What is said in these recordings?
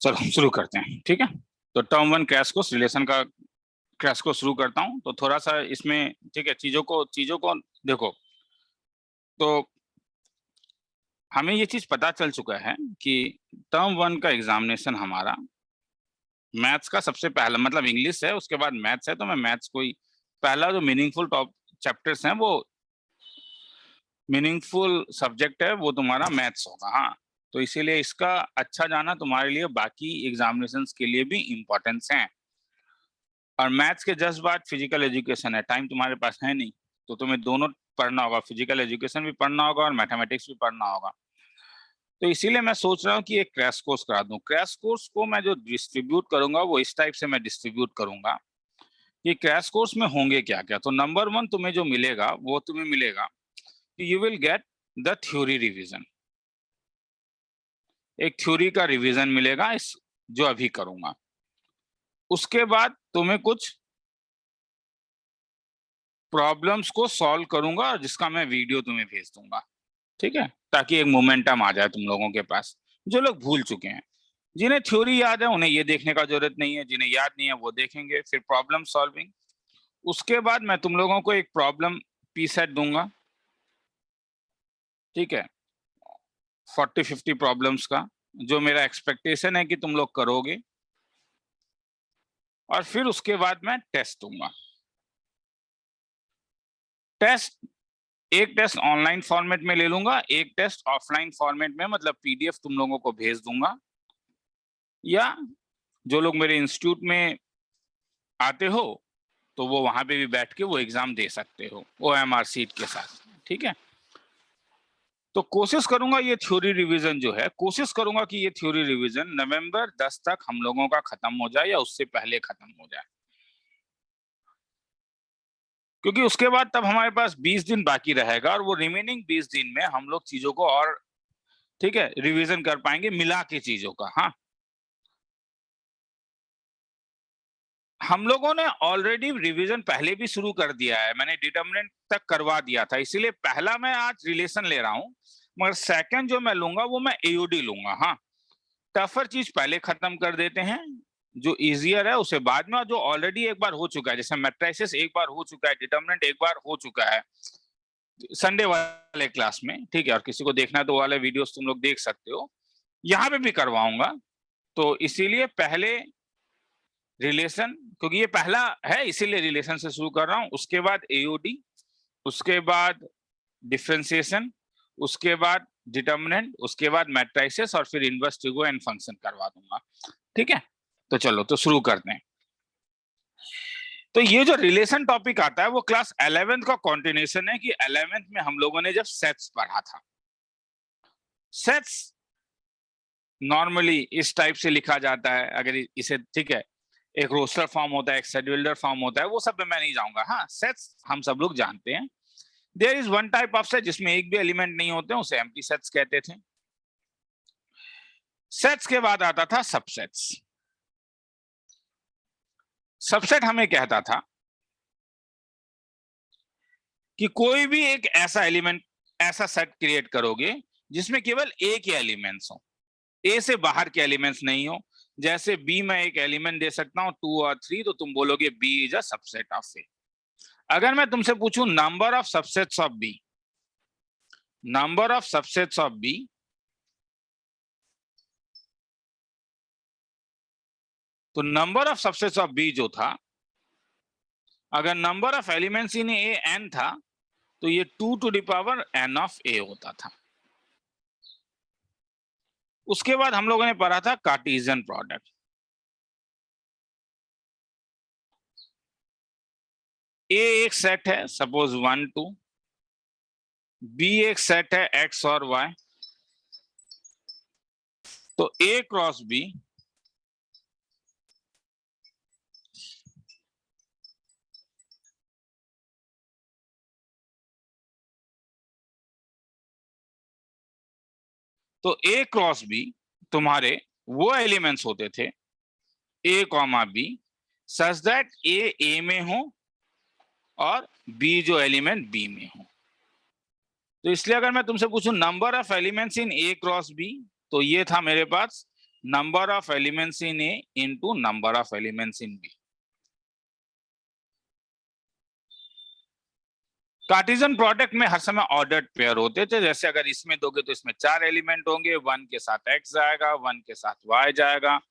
चलो शुरू करते हैं, ठीक है। तो term one crash course, relation का क्रैश कोर्स शुरू करता हूं। तो थोड़ा सा इसमें, ठीक है, चीजों को देखो। तो हमें ये चीज पता चल चुका है कि टर्म वन का एग्जामिनेशन हमारा मैथ्स का सबसे पहला, मतलब इंग्लिश है, उसके बाद मैथ्स है। तो मैं मैथ्स को ही पहला जो मीनिंगफुल टॉप चैप्टर्स हैं, वो मीनिंगफुल सब्जेक्ट है, वो तुम्हारा मैथ्स होगा। हाँ, तो इसीलिए इसका अच्छा जाना तुम्हारे लिए बाकी एग्जामिनेशंस के लिए भी इम्पोर्टेंस है। और मैथ्स के जस्ट बाद फिजिकल एजुकेशन है, टाइम तुम्हारे पास है नहीं, तो तुम्हें दोनों पढ़ना होगा, फिजिकल एजुकेशन भी पढ़ना होगा और मैथमेटिक्स भी पढ़ना होगा। तो इसीलिए मैं सोच रहा हूँ कि एक क्रैश कोर्स करा दूं। क्रैश कोर्स को मैं जो डिस्ट्रीब्यूट करूंगा वो इस टाइप से मैं डिस्ट्रीब्यूट करूंगा कि क्रैश कोर्स में होंगे क्या क्या। तो नंबर वन तुम्हें जो मिलेगा वो तुम्हें मिलेगा कि you will get the theory revision. एक थ्योरी का रिवीजन मिलेगा, इस जो अभी करूंगा। उसके बाद तुम्हें कुछ प्रॉब्लम्स को सॉल्व करूंगा, जिसका मैं वीडियो तुम्हें भेज दूंगा, ठीक है, ताकि एक मोमेंटम आ जाए तुम लोगों के पास। जो लोग भूल चुके हैं, जिन्हें थ्योरी याद है, उन्हें ये देखने का जरूरत नहीं है, जिन्हें याद नहीं है वो देखेंगे। फिर प्रॉब्लम सॉल्विंग, उसके बाद मैं तुम लोगों को एक प्रॉब्लम पी सेट दूंगा, ठीक है, 40-50 प्रॉब्लम्स का, जो मेरा एक्सपेक्टेशन है कि तुम लोग करोगे। और फिर उसके बाद मैं टेस्ट दूंगा। एक टेस्ट ऑनलाइन फॉर्मेट में ले लूंगा, एक टेस्ट ऑफलाइन फॉर्मेट में, मतलब पीडीएफ तुम लोगों को भेज दूंगा। या जो लोग मेरे इंस्टीट्यूट में आते हो तो वो वहां पे भी बैठ के वो एग्जाम दे सकते हो OMR सीट के साथ, ठीक है। तो कोशिश करूंगा ये थ्योरी रिवीजन जो है, कोशिश करूंगा कि ये थ्योरी रिवीजन नवंबर 10 तक हम लोगों का खत्म हो जाए या उससे पहले खत्म हो जाए, क्योंकि उसके बाद तब हमारे पास 20 दिन बाकी रहेगा और वो रिमेनिंग 20 दिन में हम लोग चीजों को और, ठीक है, रिवीजन कर पाएंगे मिला के चीजों का। हाँ, हम लोगों ने ऑलरेडी रिवीजन पहले भी शुरू कर दिया है, मैंने डिटरमिनेंट तक करवा दिया था, इसीलिए पहला मैं आज रिलेशन ले रहा हूं, मगर सेकंड जो मैं लूंगा वो मैं एओडी लूंगा। हाँ, टफर चीज पहले खत्म कर देते हैं, जो इजियर है उसे बाद में, और जो ऑलरेडी एक बार हो चुका है, जैसे मैट्रिसेस एक बार हो चुका है, डिटरमिनेंट एक बार हो चुका है संडे वाले क्लास में, ठीक है। और किसी को देखना है तो वो वाले वीडियोस तुम लोग देख सकते हो, यहाँ पे भी करवाऊंगा। तो इसीलिए पहले रिलेशन, क्योंकि ये पहला है इसीलिए रिलेशन से शुरू कर रहा हूं, उसके बाद एओडी, उसके बाद डिफरेंशिएशन, उसके बाद डिटर्मिनेंट, उसके बाद मैट्रिसेस, और फिर इनवर्स ट्रिगो एंड फंक्शन करवा दूंगा, ठीक है। तो चलो तो शुरू करते हैं। तो ये जो रिलेशन टॉपिक आता है वो क्लास 11th का कंटिन्यूएशन है, कि 11th में हम लोगों ने जब सेट्स पढ़ा था। सेट्स नॉर्मली इस टाइप से लिखा जाता है, अगर इसे, ठीक है, एक रोस्टर फॉर्म होता है, एक शेड्यूलर फॉर्म होता है, वो सब में मैं नहीं जाऊंगा। हाँ, सेट्स हम सब लोग जानते हैं। There is one type of set जिसमें एक भी एलिमेंट नहीं होते, उसे एम्प्टी सेट्स कहते थे। सेट्स के बाद आता था सबसेट्स। सबसेट हमें कहता था कि कोई भी एक ऐसा एलिमेंट, ऐसा सेट क्रिएट करोगे जिसमें केवल एक ही एलिमेंट्स हो, ए से बाहर के एलिमेंट्स नहीं हो। जैसे बी में एक एलिमेंट दे सकता हूं 2 और 3, तो तुम बोलोगे B is a subset of A. अगर मैं तुमसे पूछूं number of subsets of B, number of subsets of B, तो number of subsets of B जो था, अगर number of elements in A n था, तो ये 2 to the power n of A होता था। उसके बाद हम लोगों ने पढ़ा था कार्टेशियन प्रोडक्ट। ए एक सेट है, सपोज 1 2, बी एक सेट है x और y, तो ए क्रॉस बी, तो ए क्रॉस बी तुम्हारे वो एलिमेंट्स होते थे ए कॉमा बी, सच दैट ए में हो और बी जो एलिमेंट बी में हो। तो इसलिए अगर मैं तुमसे पूछूं number of elements in A cross B, तो ये था मेरे पास number of elements in A into number of elements in B. Cartesian product में हर समय ऑर्डर्ड पेयर होते थे, जैसे अगर इसमें दोगे तो इसमें 4 एलिमेंट होंगे, 1 के साथ x जाएगा, 1 के साथ y जाएगा,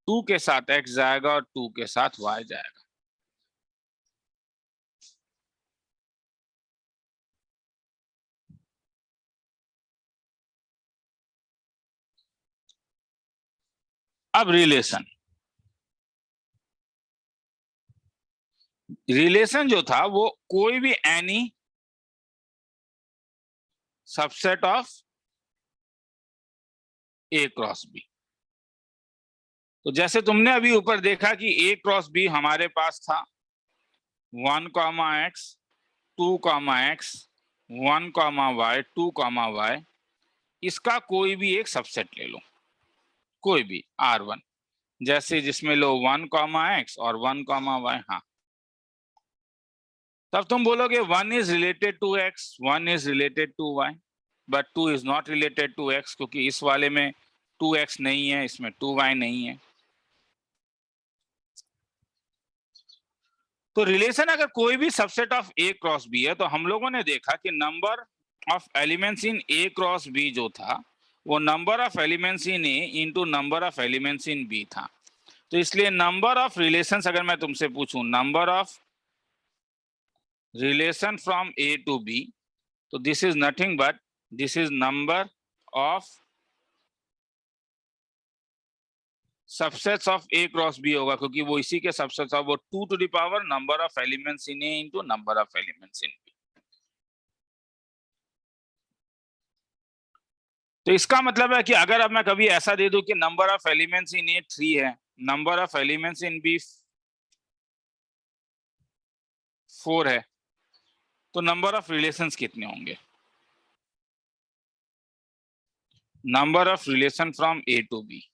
2 के साथ x जाएगा और 2 के साथ y जाएगा। अब रिलेशन जो था वो कोई भी any subset of A cross B. तो जैसे तुमने अभी ऊपर देखा कि ए क्रॉस बी हमारे पास था 1, x 2, x 1, y 2, y, इसका कोई भी एक सबसेट ले लो, कोई भी R1, जैसे जिसमें लो 1, x और 1, y। हाँ, तब तुम बोलोगे 1 is related to x, 1 is related to y, but 2 is not related to x, क्योंकि इस वाले में 2x नहीं है, इसमें 2y नहीं है। तो रिलेशन अगर कोई भी subset of A cross B है, तो हम लोगों ने देखा कि number of elements in A cross B जो था वो number of elements in A into number of elements in B था। तो इसलिए नंबर ऑफ रिलेशंस अगर मैं तुमसे पूछूं number of relation from A to B, तो this is nothing but this is number of subsets of A cross B होगा, क्योंकि वो इसी के सबसेट्स ऑफ वो 2 to the power number of elements in A into number of elements in B. तो इसका मतलब है कि अगर अब मैं कभी ऐसा दे दूं कि number of elements in A 3 है, number of elements in B 4 है, तो नंबर ऑफ रिलेशंस कितने होंगे? Number of relation from A to B,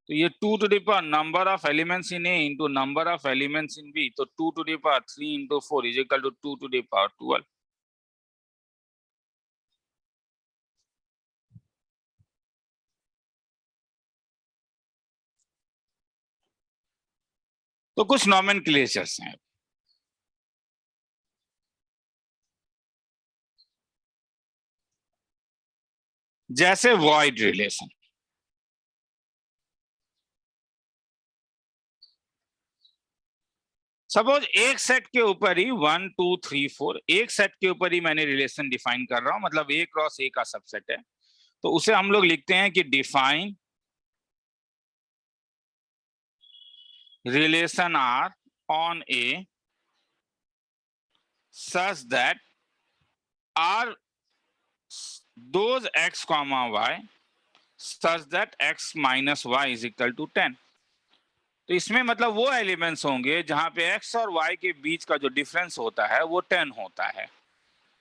तो ये 2 to the power number of elements in A into number of elements in B, तो 2 to the power 3 into 4 is equal to 2 to the power 12। तो कुछ nomenclatures हैं। जैसे void relation, suppose एक set के ऊपर ही 1 2 3 4 एक सेट के ऊपर ही मैंने रिलेशन डिफाइन कर रहा हूं, मतलब ए क्रॉस ए का सबसेट है, तो उसे हम लोग लिखते हैं कि define relation R on A such that are those x comma y such that x minus y is equal to 10। तो इसमें मतलब वो एलिमेंट्स होंगे जहां पे x और y के बीच का जो डिफरेंस होता है वो 10 होता है,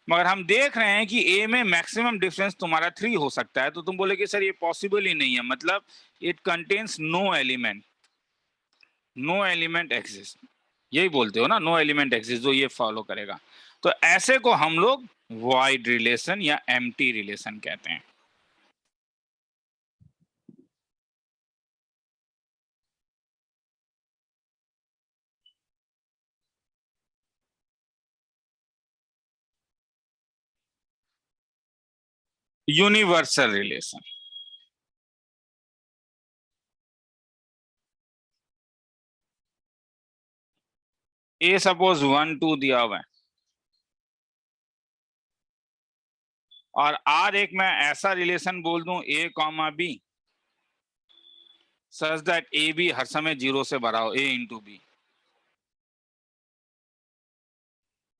मगर हम देख रहे हैं कि a में मैक्सिमम डिफरेंस तुम्हारा 3 हो सकता है। तो तुम बोले कि सर ये पॉसिबल ही नहीं है, मतलब it contains no element exist, यही बोलते हो ना, नो एलिमेंट एग्जिस्ट, जो ये फॉलो करेगा। तो ऐसे को हम लोग वॉइड रिलेशन या एम्प्टी रिलेशन कहते हैं। यूनिवर्सल रिलेशन, ए सपोज 1 2 दिया हुआ है और आर एक मैं ऐसा रिलेशन बोल दूं A comma B such that A B हर समय 0 से भरा हो, ए इंटू बी,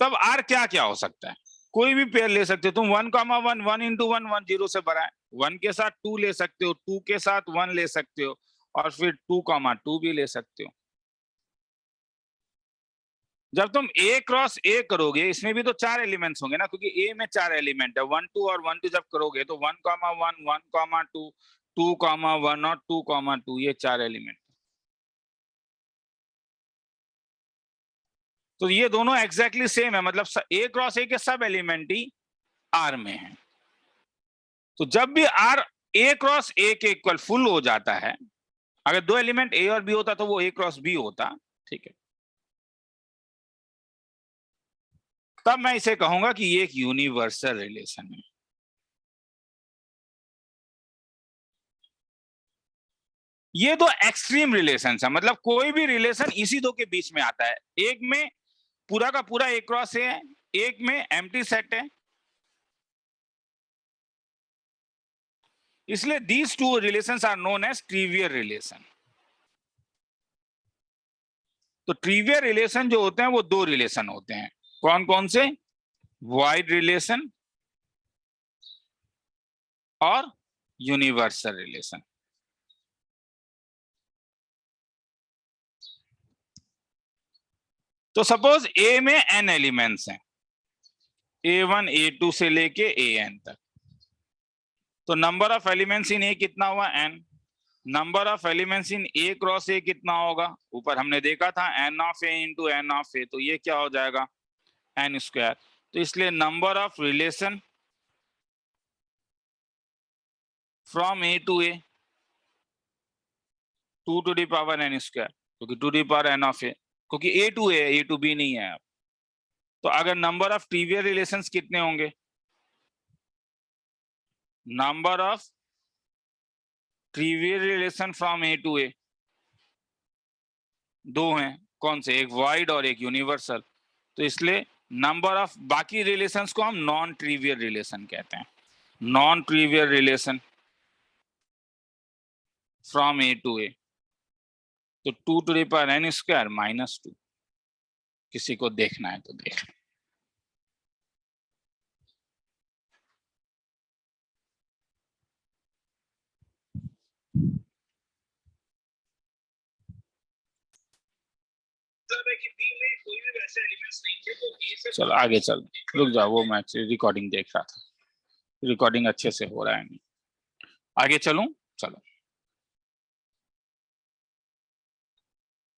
तब आर क्या क्या हो सकता है? कोई भी पेयर ले सकते हो तुम, 1 कॉमा 1 1 इंटू 1 1 0 से भरा है, 1 के साथ 2 ले सकते हो, 2 के साथ 1 ले सकते हो, और फिर 2 कॉमा 2 भी ले सकते हो। जब तुम ए क्रॉस ए करोगे इसमें भी तो 4 एलिमेंट्स होंगे ना, क्योंकि ए में 4 एलिमेंट है, 1 2 और 1 2 जब करोगे तो 1 कॉमा 1 1 कॉमा 2 2 कॉमा 1 और 2 कॉमा 2, ये 4 एलिमेंट। तो ये दोनों एग्जैक्टली सेम है, मतलब ए क्रॉस ए के सब एलिमेंट ही आर में है। तो जब भी आर A क्रॉस A के इक्वल फुल हो जाता है। अगर दो एलिमेंट A और B होता तो वो A क्रॉस B होता, ठीक है। तब मैं इसे कहूंगा कि ये एक यूनिवर्सल रिलेशन है। ये दो एक्सट्रीम रिलेशन है, मतलब कोई भी रिलेशन इसी दो के बीच में आता है। एक में पूरा का पूरा A क्रॉस A है, एक में एम्प्टी सेट है। इसलिए these two relations are known as trivial relation. तो ट्रिवियल रिलेशन जो होते हैं वो दो रिलेशन होते हैं। कौन कौन से? वाइड रिलेशन और यूनिवर्सल रिलेशन। तो सपोज ए में n एलिमेंट्स हैं, A1 A2 से लेके AN तक। तो number of elements in A कितना हुआ? n। Number of elements in A cross A कितना होगा? ऊपर हमने देखा था n of A into n of A, तो ये क्या हो जाएगा? n square. तो इसलिए number of relation from A to A 2 to the power n square, क्योंकि 2 to the power n of A, क्योंकि A to A A to B नहीं है। तो अगर नंबर ऑफ ट्रिवियल रिलेशंस कितने होंगे? Number of trivial relation from A to A दो हैं। कौन से? एक वाइड और एक यूनिवर्सल। तो इसलिए नंबर ऑफ बाकी रिलेशंस को हम नॉन ट्रिवियल रिलेशन कहते हैं। Non trivial relation from A to A, तो 2 to the power n square minus 2। किसी को देखना है तो देख लें। चलो आगे चल, रुक जाओ, वो मैं रिकॉर्डिंग देख रहा था, रिकॉर्डिंग अच्छे से हो रहा है नहीं। आगे चलूं? चलो।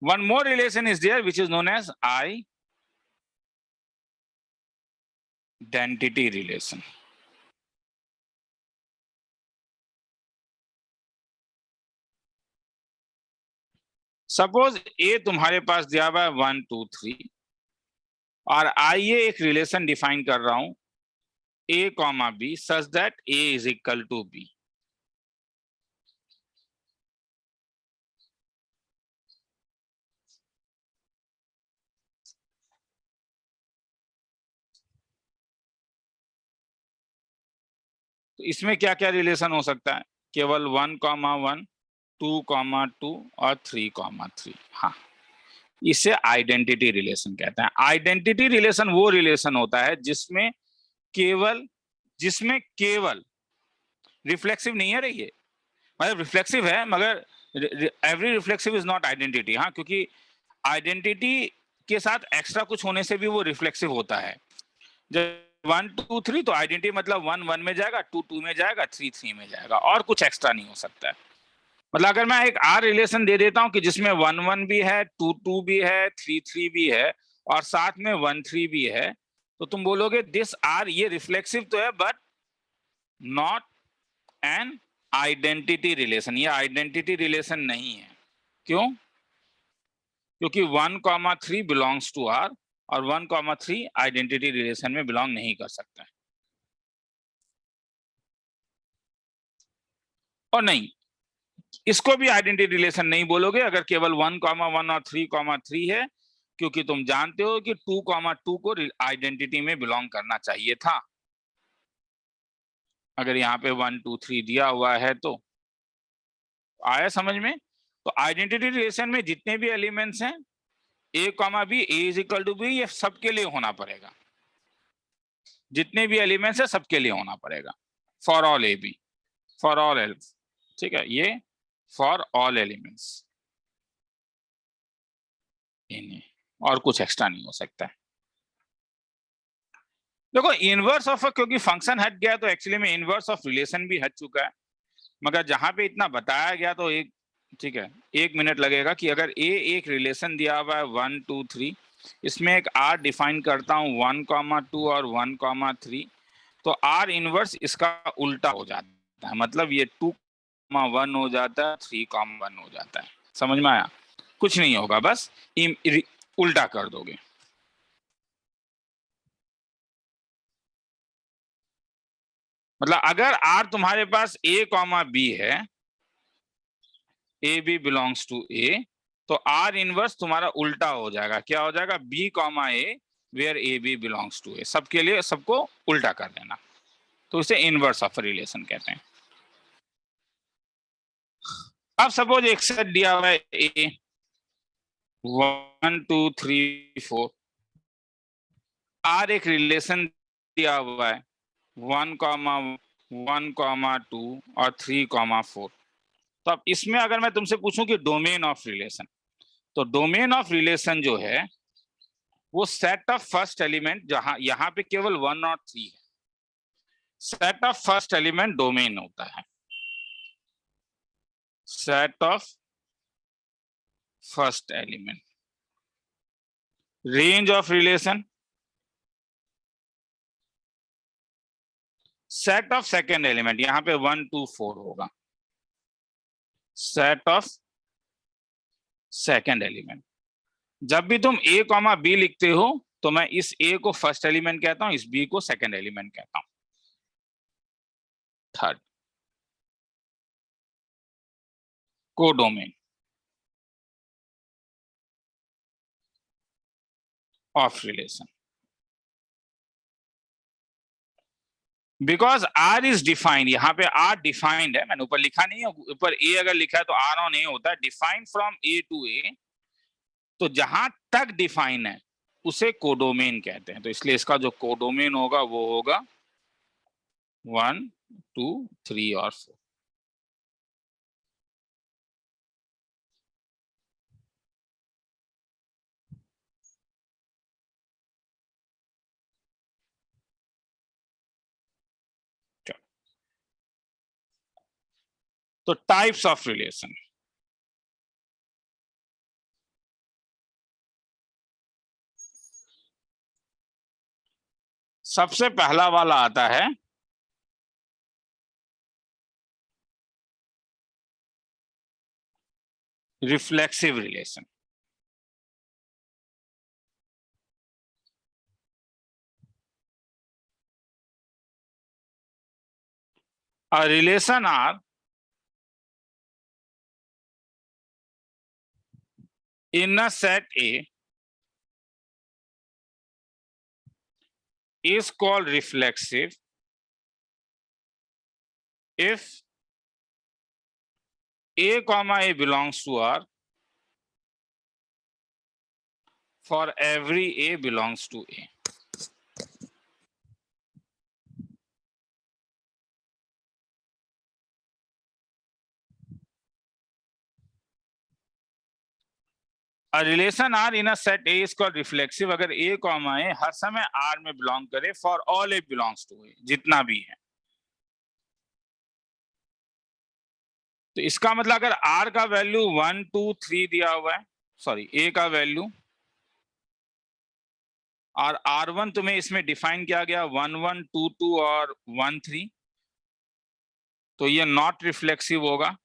One more relation is there which is known as identity relation. Suppose A तुम्हारे पास दिया हुआ है 1 2 3, और आइए एक रिलेशन डिफाइन कर रहा हूं A comma B such that A is equal to B। तो इसमें क्या क्या रिलेशन हो सकता है? केवल 1 कॉमा 1, 2 कॉमा 2 और 3 कॉमा 3। हाँ, इसे आइडेंटिटी रिलेशन कहते हैं। आइडेंटिटी रिलेशन वो रिलेशन होता है जिसमें केवल रिफ्लेक्सिव नहीं है रही है, मतलब रिफ्लेक्सिव है मगर every reflexive is not identity. हाँ, क्योंकि आइडेंटिटी के साथ एक्स्ट्रा कुछ होने से भी वो रिफ्लेक्सिव होता है। जब 1 2 3 तो आइडेंटिटी मतलब 1 1 में जाएगा, 2 2 में जाएगा, 3 3 में जाएगा, और कुछ एक्स्ट्रा नहीं हो सकता है। मतलब अगर मैं एक आर रिलेशन दे देता हूं कि जिसमें 1 1 भी है, 2 2 भी है, 3 3 भी है, और साथ में 1 3 भी है, तो तुम बोलोगे दिस आर, ये रिफ्लेक्सिव तो है but not an identity relation. ये आइडेंटिटी रिलेशन नहीं है। क्यों? क्योंकि 1,3 बिलोंग्स टू आर और 1,3 आइडेंटिटी रिलेशन में बिलोंग नहीं कर सकता है। और नहीं, इसको भी आइडेंटिटी रिलेशन नहीं बोलोगे अगर केवल 1,1 और 3,3 है, क्योंकि तुम जानते हो कि 2,2 को आइडेंटिटी में बिलोंग करना चाहिए था। अगर यहाँ पे 1 2 3 दिया हुआ है तो आया समझ में? तो आइडेंटिटी रिलेशन में जितने भी एलिमेंट्स हैं A comma B A is equal to B, ये सबके लिए होना पड़ेगा। जितने भी एलिमेंट्स है सबके लिए होना पड़ेगा। For all a b, for all l, ठीक है, ये फॉर ऑल एलिमेंट्स इन, और कुछ एक्स्ट्रा नहीं हो सकता है। देखो इनवर्स ऑफ, क्योंकि फंक्शन हट गया तो एक्चुअली में इनवर्स ऑफ रिलेशन भी हट चुका है, मगर जहां पे इतना बताया गया तो एक, ठीक है, 1 मिनट लगेगा कि अगर A एक रिलेशन दिया हुआ है 1 2 3, इसमें एक R डिफाइन करता हूं 1,2 और 1,3, तो R इनवर्स इसका उल्टा हो जाता है, मतलब ये 2,1 हो जाता है, 3,1 हो जाता है। समझ में आया? कुछ नहीं होगा, बस उल्टा कर दोगे। मतलब अगर आर तुम्हारे पास ए कॉमा बी है, ए बी बिलोंग्स टू ए, तो आर इनवर्स तुम्हारा उल्टा हो जाएगा। क्या हो जाएगा? B comma A where A B belongs to A. सबके लिए सबको उल्टा कर देना, तो इसे इनवर्स ऑफ रिलेशन कहते हैं। अब सपोज एक सेट दिया हुआ है ए 1 2 3 4, आर एक रिलेशन दिया हुआ है 1,1,2 और 3,4। तो अब इसमें अगर मैं तुमसे पूछूं कि डोमेन ऑफ रिलेशन, तो डोमेन ऑफ रिलेशन जो है वो सेट ऑफ फर्स्ट एलिमेंट, जहां यहां पे केवल 1 और 3 है, set of first element domain होता है। Set of first element, range of relation, set of second element, यहां पे 1 2 4 होगा, सेट ऑफ सेकेंड एलिमेंट। जब भी तुम ए कॉमा बी लिखते हो तो मैं इस ए को फर्स्ट एलिमेंट कहता हूं, इस बी को सेकेंड एलिमेंट कहता हूं। Third, codomain of relation. Because R is defined, यहाँ पे आर डिफाइंड है, मैंने ऊपर लिखा नहीं है, ऊपर ए अगर लिखा है तो आर ऑन ए होता है, डिफाइंड फ्रॉम ए टू ए, तो जहां तक डिफाइन है उसे कोडोमेन कहते हैं। तो इसलिए इसका जो कोडोमेन होगा वो होगा 1 2 3 और 4। तो टाइप्स ऑफ रिलेशन, सबसे पहला वाला आता है reflexive relation. A relation R in a set A is called reflexive if A comma A belongs to R for every A belongs to A. A relation R in a set A is called reflexive अगर A comma A हर समय R में belong करे for all A belongs to A, जितना भी है। तो इसका मतलब अगर R का वैल्यू 1 2 3 दिया हुआ है, सॉरी A का वैल्यू, और R1 तुम्हें इसमें डिफाइन किया गया 1 1 2 2 और 1 3, तो ये नॉट रिफ्लेक्सिव होगा,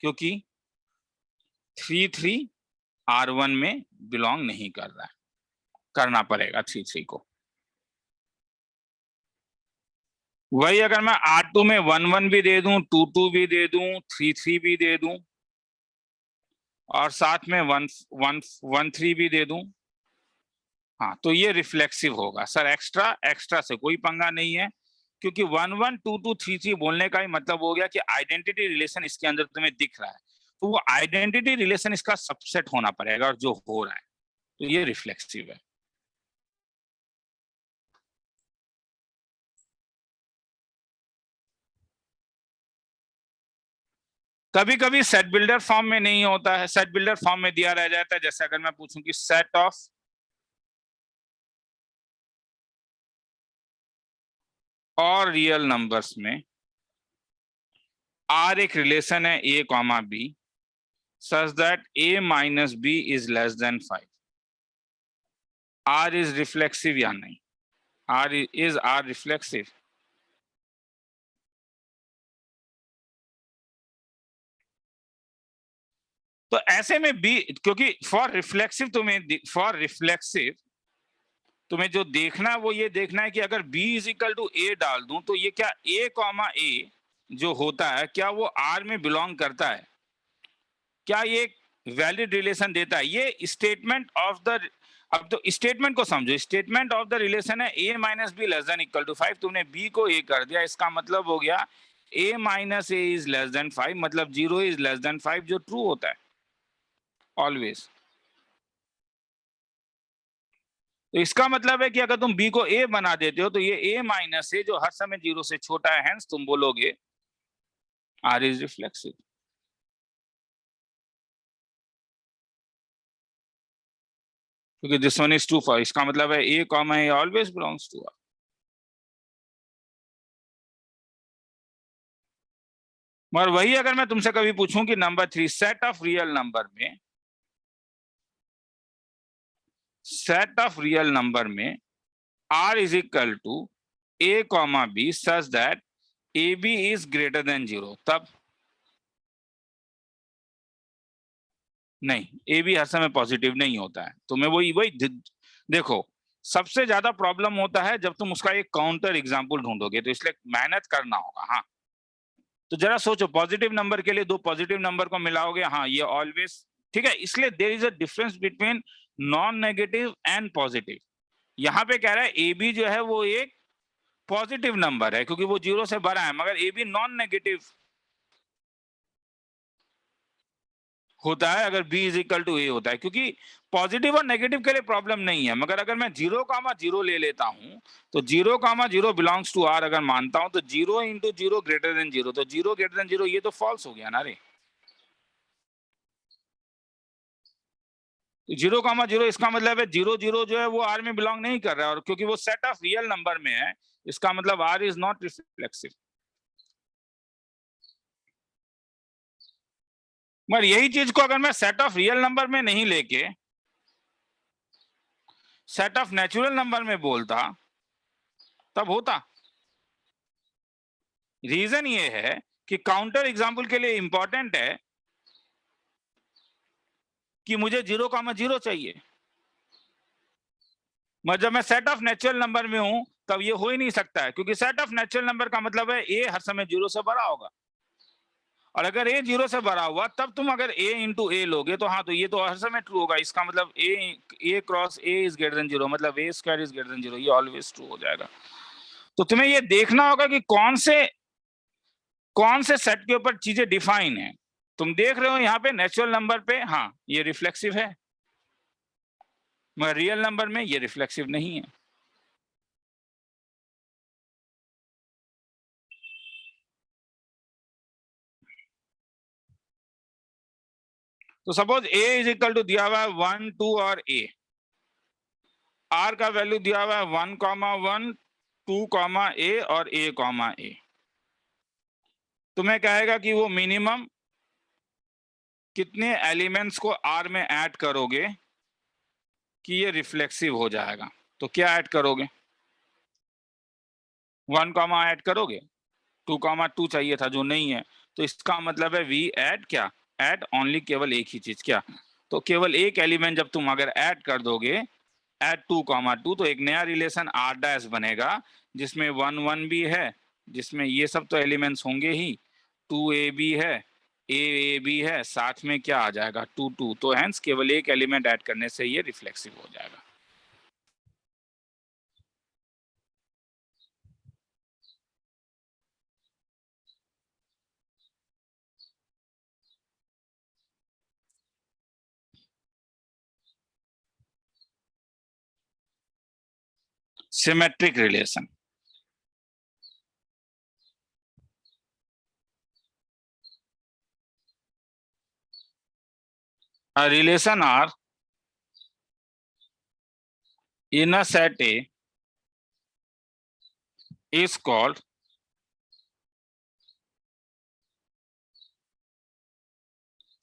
क्योंकि 3 3 R1 में बिलोंग नहीं कर रहा है, करना पड़ेगा 3 3 को। वही अगर मैं R2 में 1 1 भी दे दूं, 2 2 भी दे दूं, 3 3 भी दे दूं, और साथ में 1 1 1 3 भी दे दूं, हाँ, तो ये रिफ्लेक्सिव होगा। सर एक्स्ट्रा एक्स्ट्रा से कोई पंगा नहीं है, क्योंकि 1 1 2 2 3 3 बोलने का ही मतलब हो गया कि आइडेंटिटी रिलेशन इसके अंदर तुम्हें दिख रहा है, तो वो आइडेंटिटी रिलेशन इसका सबसेट होना पड़ेगा, और जो हो रहा है, तो ये रिफ्लेक्सिव है। कभी कभी सेट बिल्डर फॉर्म में नहीं होता है, सेट बिल्डर फॉर्म में दिया रह जाता है। जैसे अगर मैं पूछूं कि सेट ऑफ और रियल नंबर्स में आर एक रिलेशन है A comma B such that A minus B is less than 5, R is reflexive या नहीं? is R reflexive? तो ऐसे में बी, क्योंकि फॉर रिफ्लेक्सिव तुम्हें जो देखना है वो ये देखना है कि अगर b इज इक्वल टू ए डाल दूं तो ये क्या a कॉमा ए जो होता है क्या वो R में बिलोंग करता है, क्या ये वैलिड रिलेशन देता है? ये स्टेटमेंट ऑफ द, अब तो स्टेटमेंट को समझो, स्टेटमेंट ऑफ द रिलेशन है a minus b less than equal to 5, तुमने b को a कर दिया, इसका मतलब हो गया a minus A is less than 5, मतलब 0 इज लेस देन 5, जो ट्रू होता है ऑलवेज। तो इसका मतलब है कि अगर तुम b को a बना देते हो तो ये a माइनस ए जो हर समय 0 से छोटा है, हेंस तुम बोलोगे R इज रिफ्लेक्सिव। क्योंकि this one is true for, इसका मतलब है a comma a always belongs to R। मगर वही अगर मैं तुमसे कभी पूछूं कि number 3 set of real number में R is equal to a comma B such that A b is greater than 0, तब नहीं, ए बी हर समय पॉजिटिव नहीं होता है। तो मैं वही वही देखो, सबसे ज्यादा प्रॉब्लम होता है जब तुम उसका एक काउंटर एग्जाम्पल ढूंढोगे, तो इसलिए मेहनत करना होगा। हाँ, तो जरा सोचो, पॉजिटिव नंबर के लिए दो पॉजिटिव नंबर को मिलाओगे, हाँ ये ऑलवेज ठीक है। इसलिए there is a difference between non negative and positive. यहाँ पे कह रहा है ए बी जो है वो एक पॉजिटिव नंबर है क्योंकि वो 0 से बड़ा है, मगर ए बी नॉन नेगेटिव होता है अगर b इज इक्वल टू ए होता है, क्योंकि पॉजिटिव और नेगेटिव के लिए प्रॉब्लम नहीं है। मगर अगर मैं 0,0 ले लेता हूं तो 0,0 बिलोंग्स टू r अगर मानता हूं तो 0 इंटू 0 ग्रेटर देन 0, तो 0 ग्रेटर देन 0 ये तो फॉल्स हो गया ना रे। 0,0 इसका मतलब है 0,0 जो है वो R में बिलोंग नहीं कर रहा है, और क्योंकि वो सेट ऑफ रियल नंबर में है इसका मतलब R इज नॉट रिफ्लेक्सिव। मगर यही चीज को अगर मैं सेट ऑफ रियल नंबर में नहीं लेके सेट ऑफ नेचुरल नंबर में बोलता तब होता। रीजन ये है कि काउंटर एग्जाम्पल के लिए इंपॉर्टेंट है कि मुझे 0,0 चाहिए, मगर जब मैं सेट ऑफ नेचुरल नंबर में हूं तब ये हो ही नहीं सकता है, क्योंकि सेट ऑफ नेचुरल नंबर का मतलब है ए हर समय 0 से बड़ा होगा, और अगर ए 0 से बड़ा हुआ तब तुम अगर ए इंटू ए लोगे तो हाँ, तो ये तो हर समय ट्रू होगा। इसका मतलब A cross A is greater than 0, मतलब A square is greater than 0, ये ऑलवेज ट्रू हो जाएगा। तो तुम्हें ये देखना होगा कि कौन से सेट के ऊपर चीजें डिफाइन है। तुम देख रहे हो यहाँ पे नेचुरल नंबर पे हाँ ये रिफ्लेक्सिव है, मगर रियल नंबर में ये रिफ्लेक्सिव नहीं है। तो suppose a is equal to दिया हुआ है 1 2 और a, r का वैल्यू दिया हुआ है 1,1 2,a और a,a। तुम्हें कहेगा कि वो मिनिमम कितने एलिमेंट्स को r में ऐड करोगे कि ये रिफ्लेक्सिव हो जाएगा। तो क्या ऐड करोगे? 1 कॉमा ऐड करोगे, 2,2 चाहिए था जो नहीं है, तो इसका मतलब है वी ऐड क्या, ऐड ओनली, केवल एक ही चीज क्या, तो केवल एक एलिमेंट जब तुम अगर ऐड कर दोगे ऐड 2,2 तो एक नया रिलेशन r डैश बनेगा जिसमें 1 1 भी है, जिसमें ये सब तो एलिमेंट्स होंगे ही, 2ab है, a b है, साथ में क्या आ जाएगा 2 2, तो हेंस केवल एक एलिमेंट ऐड करने से ये रिफ्लेक्सिव हो जाएगा। Symmetric relation, a relation R in a set A is called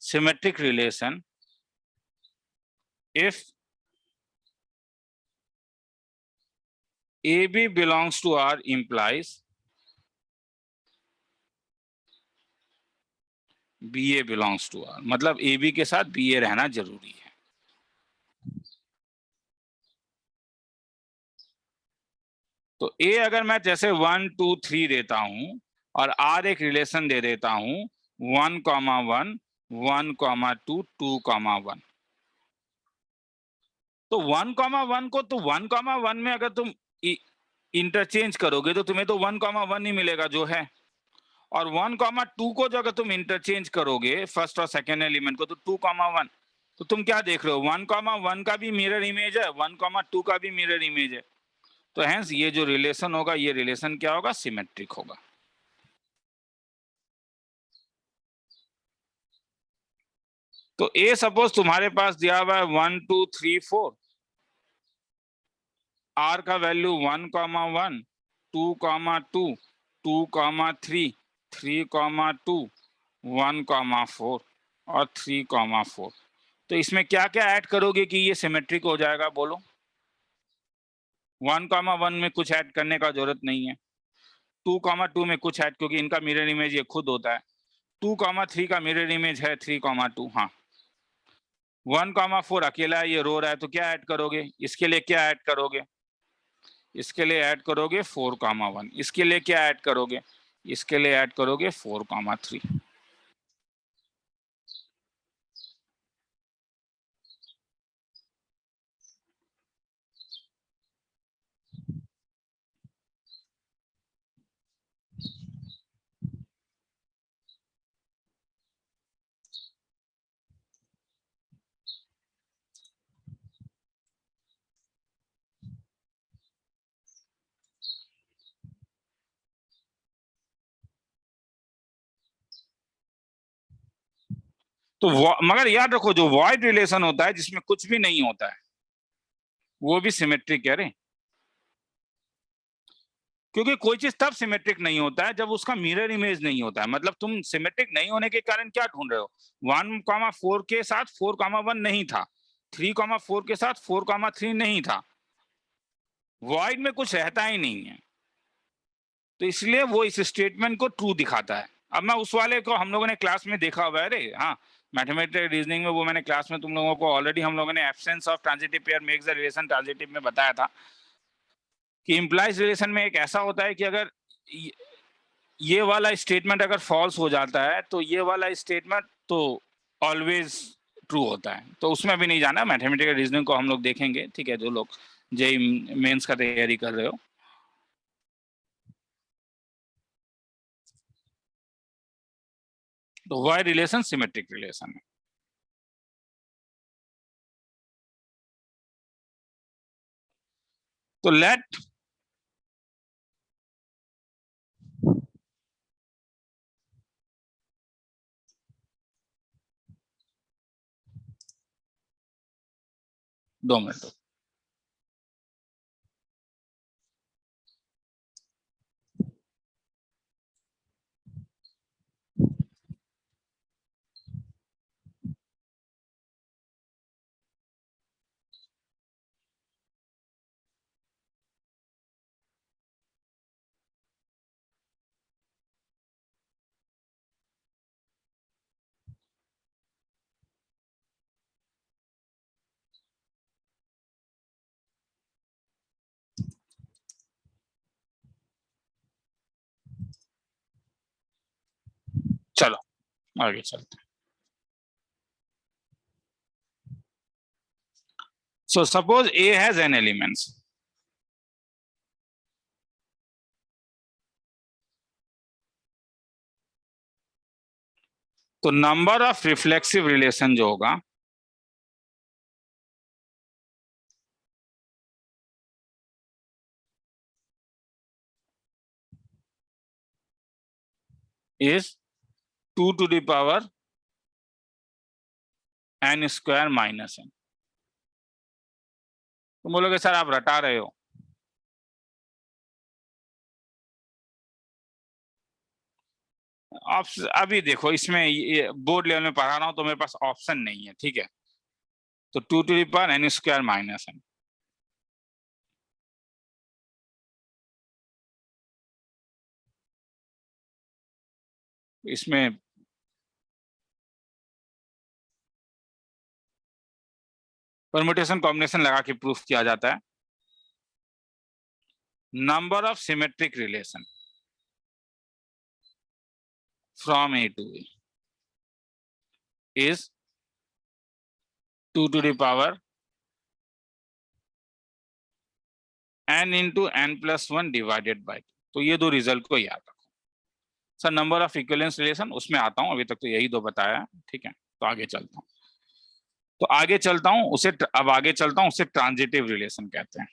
symmetric relation if AB belongs to R implies BA belongs to R, मतलब AB के साथ BA रहना जरूरी है। तो A अगर मैं जैसे 1 2 3 देता हूं और R एक रिलेशन दे देता हूं 1, 1, 1, 2, 2, 1, तो 1, 1 को तो 1, 1 में अगर तुम इंटरचेंज करोगे तो तुम्हें तो 1, 1 ही मिलेगा जो है, और 1, 2 को जो अगर तुम इंटरचेंज करोगे फर्स्ट और सेकेंड एलिमेंट को तो 2, 1, तो तुम क्या देख रहे हो 1, 1 का भी मिरर इमेज है, 1, 2 का भी मिरर इमेज है। तो हेंस ये जो रिलेशन होगा ये रिलेशन क्या होगा, सिमेट्रिक होगा। तो ए सपोज तुम्हारे पास दिया हुआ है 1 2 3 4, आर का वैल्यू 1, 1, 2, 2, 2, 3, 3, 2, 1, 4 और 3, 4। तो इसमें क्या क्या ऐड करोगे कि ये सिमेट्रिक हो जाएगा, बोलो। 1, 1 में कुछ ऐड करने का जरूरत नहीं है, 2, 2 में कुछ ऐड, क्योंकि इनका मिरर इमेज ये खुद होता है। 2, 3 का मिरर इमेज है 3, 2, हाँ। 1, 4 अकेला है, ये रो रहा है, तो क्या ऐड करोगे, इसके लिए क्या ऐड करोगे, इसके लिए ऐड करोगे 4, 1, इसके लिए क्या ऐड करोगे, इसके लिए ऐड करोगे 4, 3। तो मगर याद रखो जो वॉइड रिलेशन होता है जिसमें कुछ भी नहीं होता है वो भी सिमेट्रिक है रे, क्योंकि कोई चीज तब सिमेट्रिक नहीं होता है जब उसका मिरर इमेज नहीं होता है। मतलब तुम सिमेट्रिक नहीं होने के कारण क्या ढूंढ रहे हो, 1, 4 के साथ 4, 1 नहीं था, 3, 4 के साथ 4, 3 नहीं था, वॉइड में कुछ रहता ही नहीं है, तो इसलिए वो इस स्टेटमेंट को ट्रू दिखाता है। अब मैं उस वाले को हम लोगों ने क्लास में देखा हुआ है रे, हाँ, मैथमेटिकल रीजनिंग में वो मैंने क्लास में तुम लोगों को ऑलरेडी हम लोगों ने absence of transitive pair makes the relation transitive में बताया था कि इंप्लाइज रिलेशन में एक ऐसा होता है कि अगर ये वाला स्टेटमेंट अगर फॉल्स हो जाता है तो ये वाला स्टेटमेंट तो ऑलवेज ट्रू होता है। तो उसमें भी नहीं जाना, मैथमेटिकल रीजनिंग को हम लोग देखेंगे, ठीक है, जो लोग जेई मेंस का तैयारी कर रहे हो। तो वाई रिलेशन सिमेट्रिक रिलेशन है। तो लेट दो मिनट, चलो आगे चलते हैं। So suppose A has n elements. तो नंबर ऑफ रिफ्लेक्सिव रिलेशन जो होगा is 2 to the power n square minus n। तुम बोलोगे सर आप रटा रहे हो, अभी देखो इसमें ये बोर्ड लेवल में पढ़ा रहा हूं तो मेरे पास ऑप्शन नहीं है, ठीक है। तो 2 to the power n square minus n, इसमें परम्यूटेशन कॉम्बिनेशन लगा के प्रूफ किया जाता है। Number of symmetric relation from A to A is 2 to the power n into n+1 divided by 2। तो ये दो रिजल्ट को याद रखो। Sir number of equivalence relation उसमें आता हूं, अभी तक तो यही दो बताया, ठीक है। तो आगे चलता हूं, अब आगे चलता हूं, उसे ट्रांजिटिव रिलेशन कहते हैं।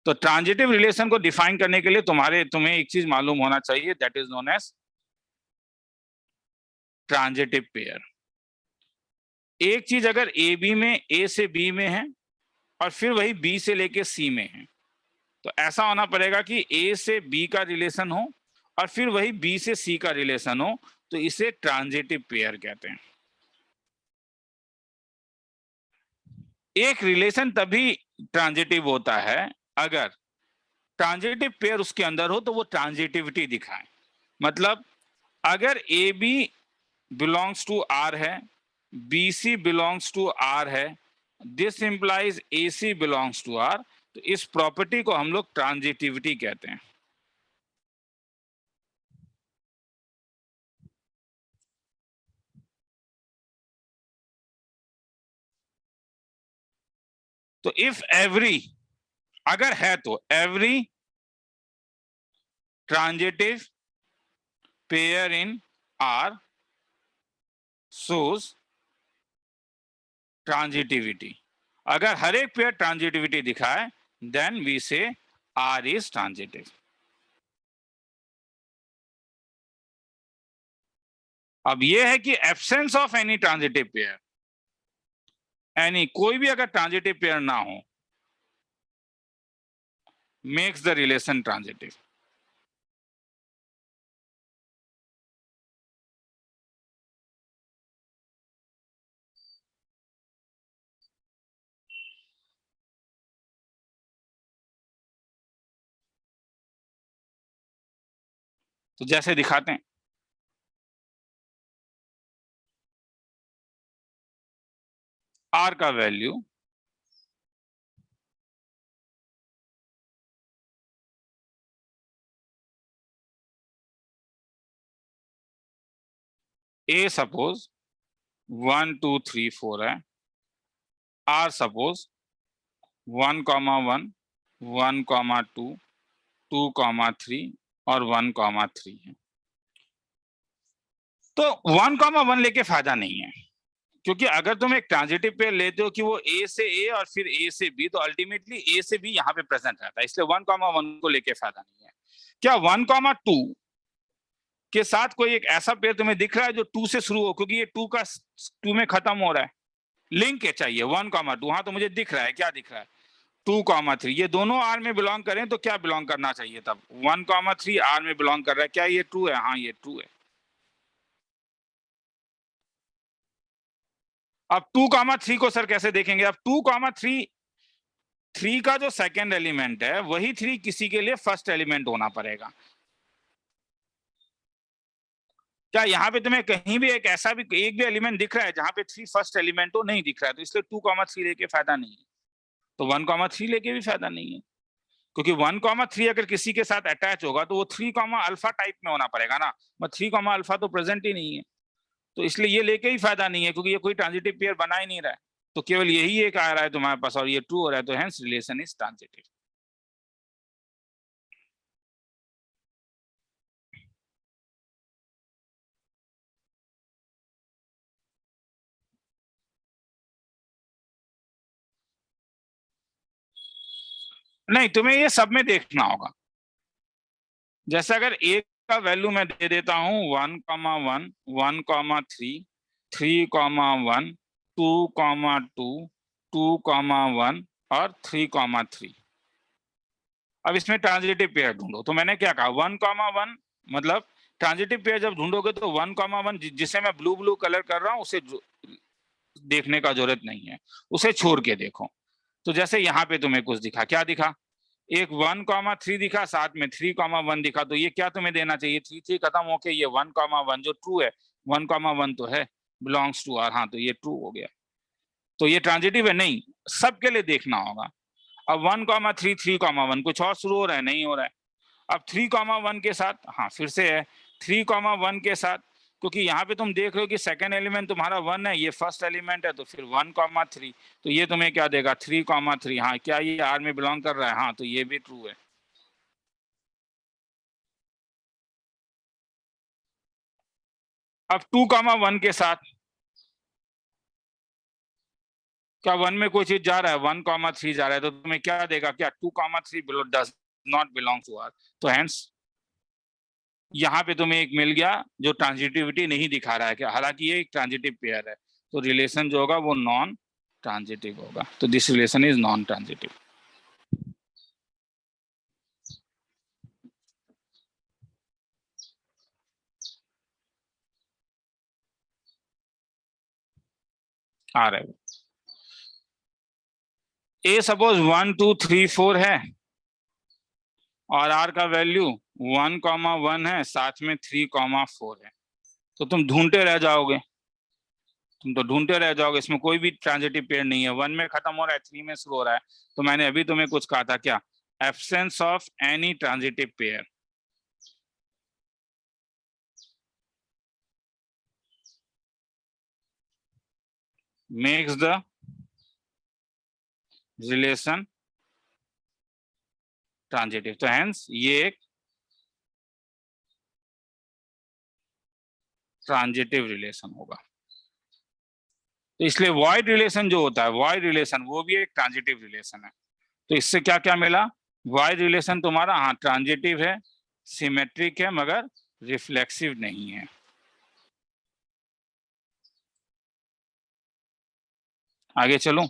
तो ट्रांजिटिव रिलेशन को डिफाइन करने के लिए तुम्हें एक चीज मालूम होना चाहिए, that is known as transitive pair. एक चीज अगर ए से बी में है और फिर वही बी से लेके सी में है, तो ऐसा होना पड़ेगा कि ए से बी का रिलेशन हो और फिर वही बी से सी का रिलेशन हो, तो इसे ट्रांजिटिव पेयर कहते हैं। एक रिलेशन तभी ट्रांजिटिव होता है अगर ट्रांजिटिव पेयर उसके अंदर हो, तो वो ट्रांजिटिविटी दिखाए। मतलब अगर A B belongs to R है, B C belongs to R है, this implies A C belongs to R, तो इस प्रॉपर्टी को हम लोग ट्रांजिटिविटी कहते हैं। तो इफ एवरी, अगर है तो every transitive pair in are shows transitivity, अगर हर एक पेयर ट्रांजिटिविटी दिखाए, देन वी से आर इज ट्रांजिटिव। अब यह है कि absence of any transitive pair, कोई भी अगर ट्रांजिटिव पेयर ना हो, मेक्स द रिलेशन ट्रांजिटिव। तो जैसे दिखाते हैं, आर का वैल्यू ए सपोज 1 2 3 4 है, आर सपोज 1,1 1,2 2,3 और 1,3 है। तो 1,1 लेके फायदा नहीं है, क्योंकि अगर तुम एक ट्रांजिटिव पेयर लेते हो कि वो ए से ए और फिर ए से बी, तो अल्टीमेटली ए से बी यहाँ पे प्रेजेंट रहता है, इसलिए 1,1 को लेके फायदा नहीं है। क्या 1,2 के साथ कोई एक ऐसा पेयर तुम्हें दिख रहा है जो 2 से शुरू हो, क्योंकि ये 2 में खत्म हो रहा है, लिंक के चाहिए 1,2। हाँ तो मुझे दिख रहा है, क्या दिख रहा है, 2,3, ये दोनों आर में बिलोंग करें तो क्या बिलोंग करना चाहिए तब, 1,3 आर में बिलोंग कर रहा है, क्या ये ट्रू है, हाँ ये ट्रू है। अब 2,3 को सर कैसे देखेंगे, अब 2,3 का जो सेकेंड एलिमेंट है वही 3 किसी के लिए फर्स्ट एलिमेंट होना पड़ेगा। क्या यहाँ पे तुम्हें कहीं भी एक ऐसा भी एक भी एलिमेंट दिख रहा है जहां पे 3 फर्स्ट एलिमेंट हो, नहीं दिख रहा है, तो इसलिए 2,3 लेके फायदा नहीं है, तो 1,3 लेके भी फायदा नहीं है, क्योंकि 1,3 अगर किसी के साथ अटैच होगा तो वो 3, अल्फा टाइप में होना पड़ेगा ना, 3, अल्फा तो प्रेजेंट ही नहीं है, तो इसलिए ये लेके ही फायदा नहीं है, क्योंकि ये कोई ट्रांजिटिव पेयर बना ही नहीं रहा है, तो केवल यही एक आ रहा है तुम्हारे पास और ये ट्रू हो रहा है, तो हेंस रिलेशन इज ट्रांजिटिव। नहीं, तुम्हें ये सब में देखना होगा। जैसे अगर ए का वैल्यू मैं दे देता हूं 1,1 1,3 3,1 2,2 2,1 और 3,3, अब इसमें ट्रांजिटिव पेयर ढूंढो, तो मैंने क्या कहा 1,1, मतलब ट्रांजिटिव पेयर जब ढूंढोगे तो 1,1 जिसे मैं ब्लू ब्लू कलर कर रहा हूं उसे देखने का जरूरत नहीं है, उसे छोड़ के देखो। तो जैसे यहाँ पे तुम्हें कुछ दिखा, क्या दिखा, एक 1,3 दिखा, साथ में 3,1 दिखा, तो ये क्या तुम्हें देना चाहिए? 3 खत्म होके ये 1,1 जो ट्रू है, 1,1 तो है, बिलोंग्स टू आर, हाँ तो ये ट्रू हो गया। तो ये ट्रांजिटिव है? नहीं, सबके लिए देखना होगा। अब 1,3 3,1 कुछ और शुरू हो रहा है? नहीं हो रहा है। अब 3,1 के साथ, हाँ फिर से है 3,1 के साथ, क्योंकि यहाँ पे तुम देख रहे हो कि सेकंड एलिमेंट तुम्हारा 1 है, ये फर्स्ट एलिमेंट है, तो फिर 1,3, तो ये तुम्हें क्या देगा? 3,3। हाँ, क्या ये आर में बिलोंग कर रहा है? हाँ, तो ये भी ट्रू है। अब 2,1 के साथ क्या 1 में कोई चीज जा रहा है? 1,3 जा रहा है, तो तुम्हें क्या देगा? क्या 2,3 does not belong to R, तो हेंस यहाँ पे तुम्हें एक मिल गया जो ट्रांजिटिविटी नहीं दिखा रहा है, क्या हालांकि ये एक ट्रांजिटिव पेयर है, तो रिलेशन जो होगा वो नॉन ट्रांजिटिव होगा। तो this relation is non transitive. आ रहा है ए सपोज 1 2 3 4 है और आर का वैल्यू 1,1 है, साथ में 3,4 है, तो तुम ढूंढते रह जाओगे, तुम तो ढूंढते रह जाओगे, इसमें कोई भी ट्रांजिटिव पेयर नहीं है। 1 में खत्म हो रहा है, 3 में शुरू हो रहा है, तो मैंने अभी तुम्हें कुछ कहा था, क्या? Absence of any transitive pair makes the relation transitive, तो हेंस ये एक ट्रांजिटिव रिलेशन होगा। तो इसलिए वॉइड रिलेशन जो होता है, वॉइड रिलेशन वो भी एक ट्रांजिटिव रिलेशन है। तो इससे क्या क्या मिला? वॉइड रिलेशन तुम्हारा, हाँ ट्रांजिटिव है, सिमेट्रिक है, मगर रिफ्लेक्सिव नहीं है। आगे चलूं?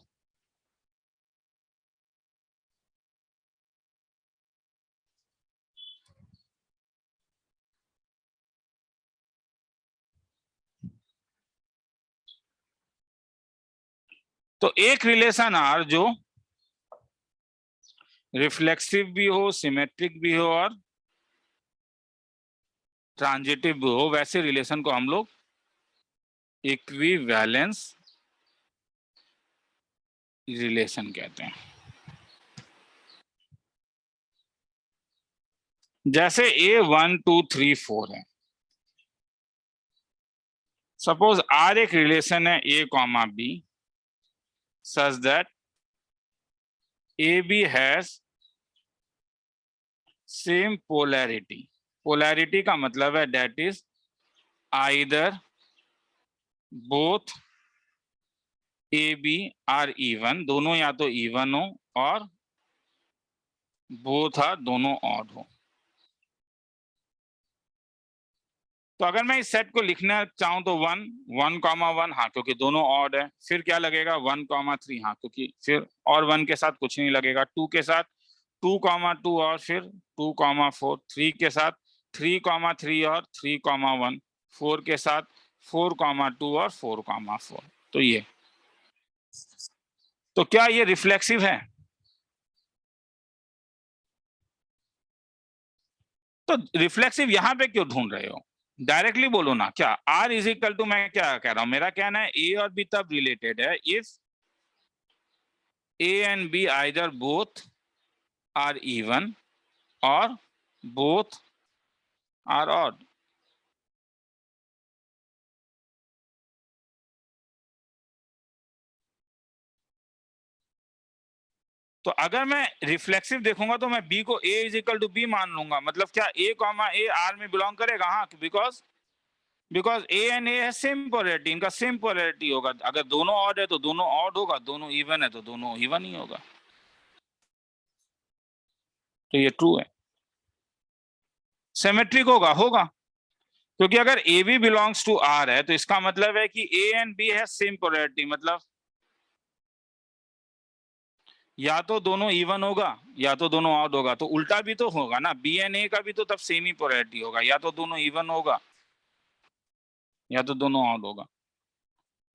तो एक रिलेशन आर जो रिफ्लेक्सिव भी हो, सिमेट्रिक भी हो और ट्रांजिटिव भी हो, वैसे रिलेशन को हम लोग इक्विवेलेंस रिलेशन कहते हैं। जैसे ए 1 2 3 4 है, सपोज आर एक रिलेशन है A comma B such that A B has same polarity. Polarity का मतलब है that is either both A B are even, दोनों या तो इवन हो, और बोथ आर दोनों ऑड हो। तो अगर मैं इस सेट को लिखना चाहूं तो 1 1,1, हाँ क्योंकि दोनों ऑड है। फिर क्या लगेगा? 1,3, हाँ क्योंकि फिर और 1 के साथ कुछ नहीं लगेगा। 2 के साथ 2,2 और फिर 2,4, 3 के साथ 3,3 और 3,1, 4 के साथ 4,2 और 4,4। तो ये, तो क्या ये रिफ्लेक्सिव है? तो रिफ्लेक्सिव यहां पे क्यों ढूंढ रहे हो? डायरेक्टली बोलो ना। क्या आर इज इक्वल टू, मैं क्या कह रहा हूं, मेरा कहना है ए और बी तब रिलेटेड है if a and b either both are even और बोथ आर ऑड। तो अगर मैं रिफ्लेक्सिव देखूंगा तो मैं बी को a is equal to b मान लूंगा। मतलब क्या ए कॉमा ए आर में बिलोंग करेगा? हाँ, बिकॉज ए एंड ए है सेम पोलैरिटी, इनका सेम पोलैरिटी होगा। अगर दोनों ऑड है तो दोनों ऑड होगा, दोनों इवन है तो दोनों इवन ही होगा। तो ये ट्रू है। सिमेट्रिक होगा? होगा, क्योंकि अगर A B belongs to R है तो इसका मतलब है कि ए एंड बी है सेम पोलैरिटी, मतलब या तो दोनों इवन होगा या तो दोनों ऑड होगा। तो उल्टा भी तो होगा ना, बी एंड ए का भी तो तब सेम ही पोलैरिटी होगा, या तो दोनों इवन होगा या तो दोनों ऑड होगा।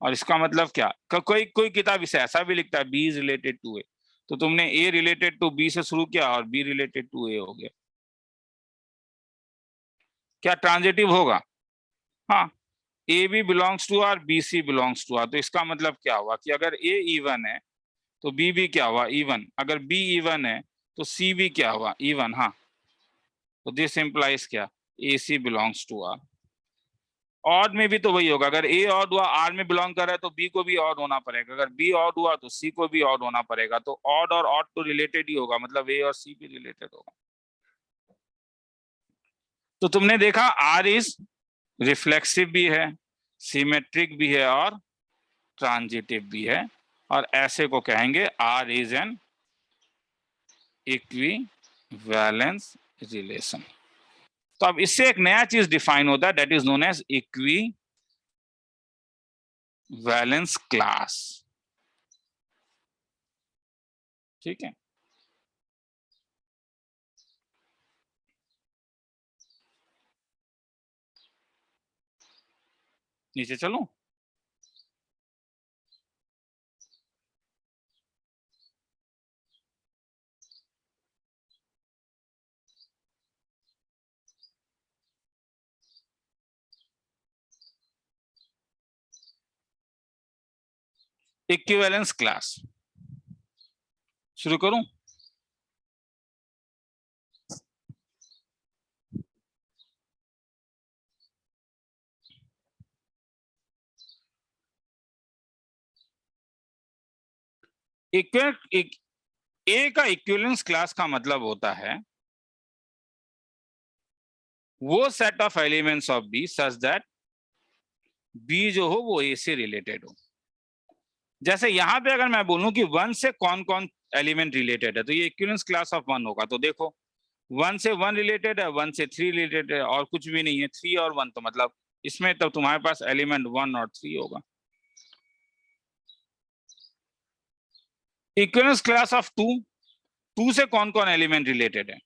और इसका मतलब क्या, कोई कोई किताब इसे ऐसा भी लिखता है बी इज रिलेटेड टू ए, तो तुमने ए रिलेटेड टू बी से शुरू किया और बी रिलेटेड टू ए हो गया। क्या ट्रांजिटिव होगा? हाँ, a B belongs to R, b C belongs to R. तो इसका मतलब क्या हुआ कि अगर ए इवन है तो बी भी क्या हुआ? इवन। अगर बी इवन है तो सी भी क्या हुआ? इवन। हाँ, तो दिस इंप्लाइज क्या? ए C belongs to are. Odd में भी तो वही होगा, अगर ए ऑड हुआ, आर में बिलोंग कर रहा है तो बी को भी ऑड होना पड़ेगा, अगर बी ऑड हुआ तो सी को भी ऑड होना पड़ेगा। तो ऑड और ऑड तो रिलेटेड ही होगा, मतलब ए और सी भी रिलेटेड होगा। तो तुमने देखा आर इज रिफ्लेक्सिव भी है, सिमेट्रिक भी है और ट्रांजिटिव भी है, और ऐसे को कहेंगे R is an equivalence relation. तो अब इससे एक नया चीज डिफाइन होता है, that is known as equivalence class. ठीक है, नीचे चलो। इक्विवेलेंस क्लास शुरू करूं? ए का इक्विवेलेंस क्लास का मतलब होता है वो set of elements of b such that b जो हो वो ए से रिलेटेड हो। जैसे यहां पे अगर मैं बोलूं कि वन से कौन कौन एलिमेंट रिलेटेड है, तो ये इक्विवेलेंस क्लास ऑफ वन होगा। तो देखो, वन से वन रिलेटेड है, वन से थ्री रिलेटेड है, और कुछ भी नहीं है, थ्री और वन, तो मतलब इसमें तो तुम्हारे पास एलिमेंट वन और थ्री होगा। Equivalence class of two, two से कौन कौन एलिमेंट रिलेटेड है,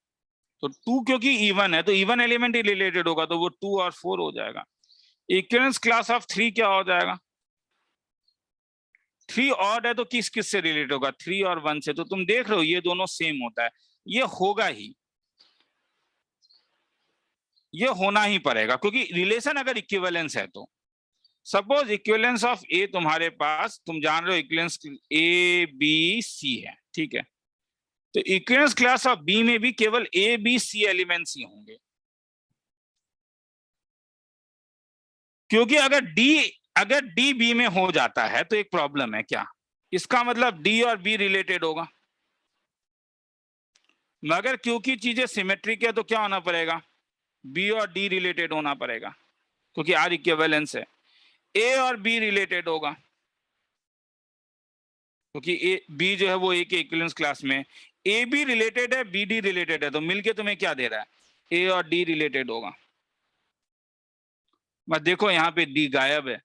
तो टू क्योंकि इवन है तो इवन एलिमेंट ही रिलेटेड होगा, तो वो टू और फोर हो जाएगा। इक्विवेलेंस क्लास ऑफ थ्री क्या हो जाएगा? थ्री ऑड है तो किस किस से रिलेटेड होगा? थ्री और वन से। तो तुम देख रहे हो ये दोनों सेम होता है, ये होगा ही, ये होना ही पड़ेगा, क्योंकि रिलेशन अगर इक्विवेलेंस है तो सपोज इक्विवेलेंस ऑफ ए तुम्हारे पास, तुम जान रहे हो इक्विवेलेंस ए बी सी है, ठीक है, तो इक्विवेलेंस क्लास ऑफ बी में भी केवल ए बी सी एलिमेंट्स ही होंगे, क्योंकि अगर डी बी में हो जाता है तो एक प्रॉब्लम है। क्या? इसका मतलब डी और बी रिलेटेड होगा, मगर क्योंकि चीजें सिमेट्रिक है तो क्या होना पड़ेगा? बी और डी रिलेटेड होना पड़ेगा, क्योंकि आर इक्विवेलेंस है। ए और बी रिलेटेड होगा, क्योंकि ए बी जो है वो ए के इक्विवेलेंस क्लास में। ए बी रिलेटेड है, बी डी रिलेटेड है, तो मिलके तुम्हें क्या दे रहा है? ए और डी रिलेटेड होगा। बस देखो यहाँ पे डी गायब है,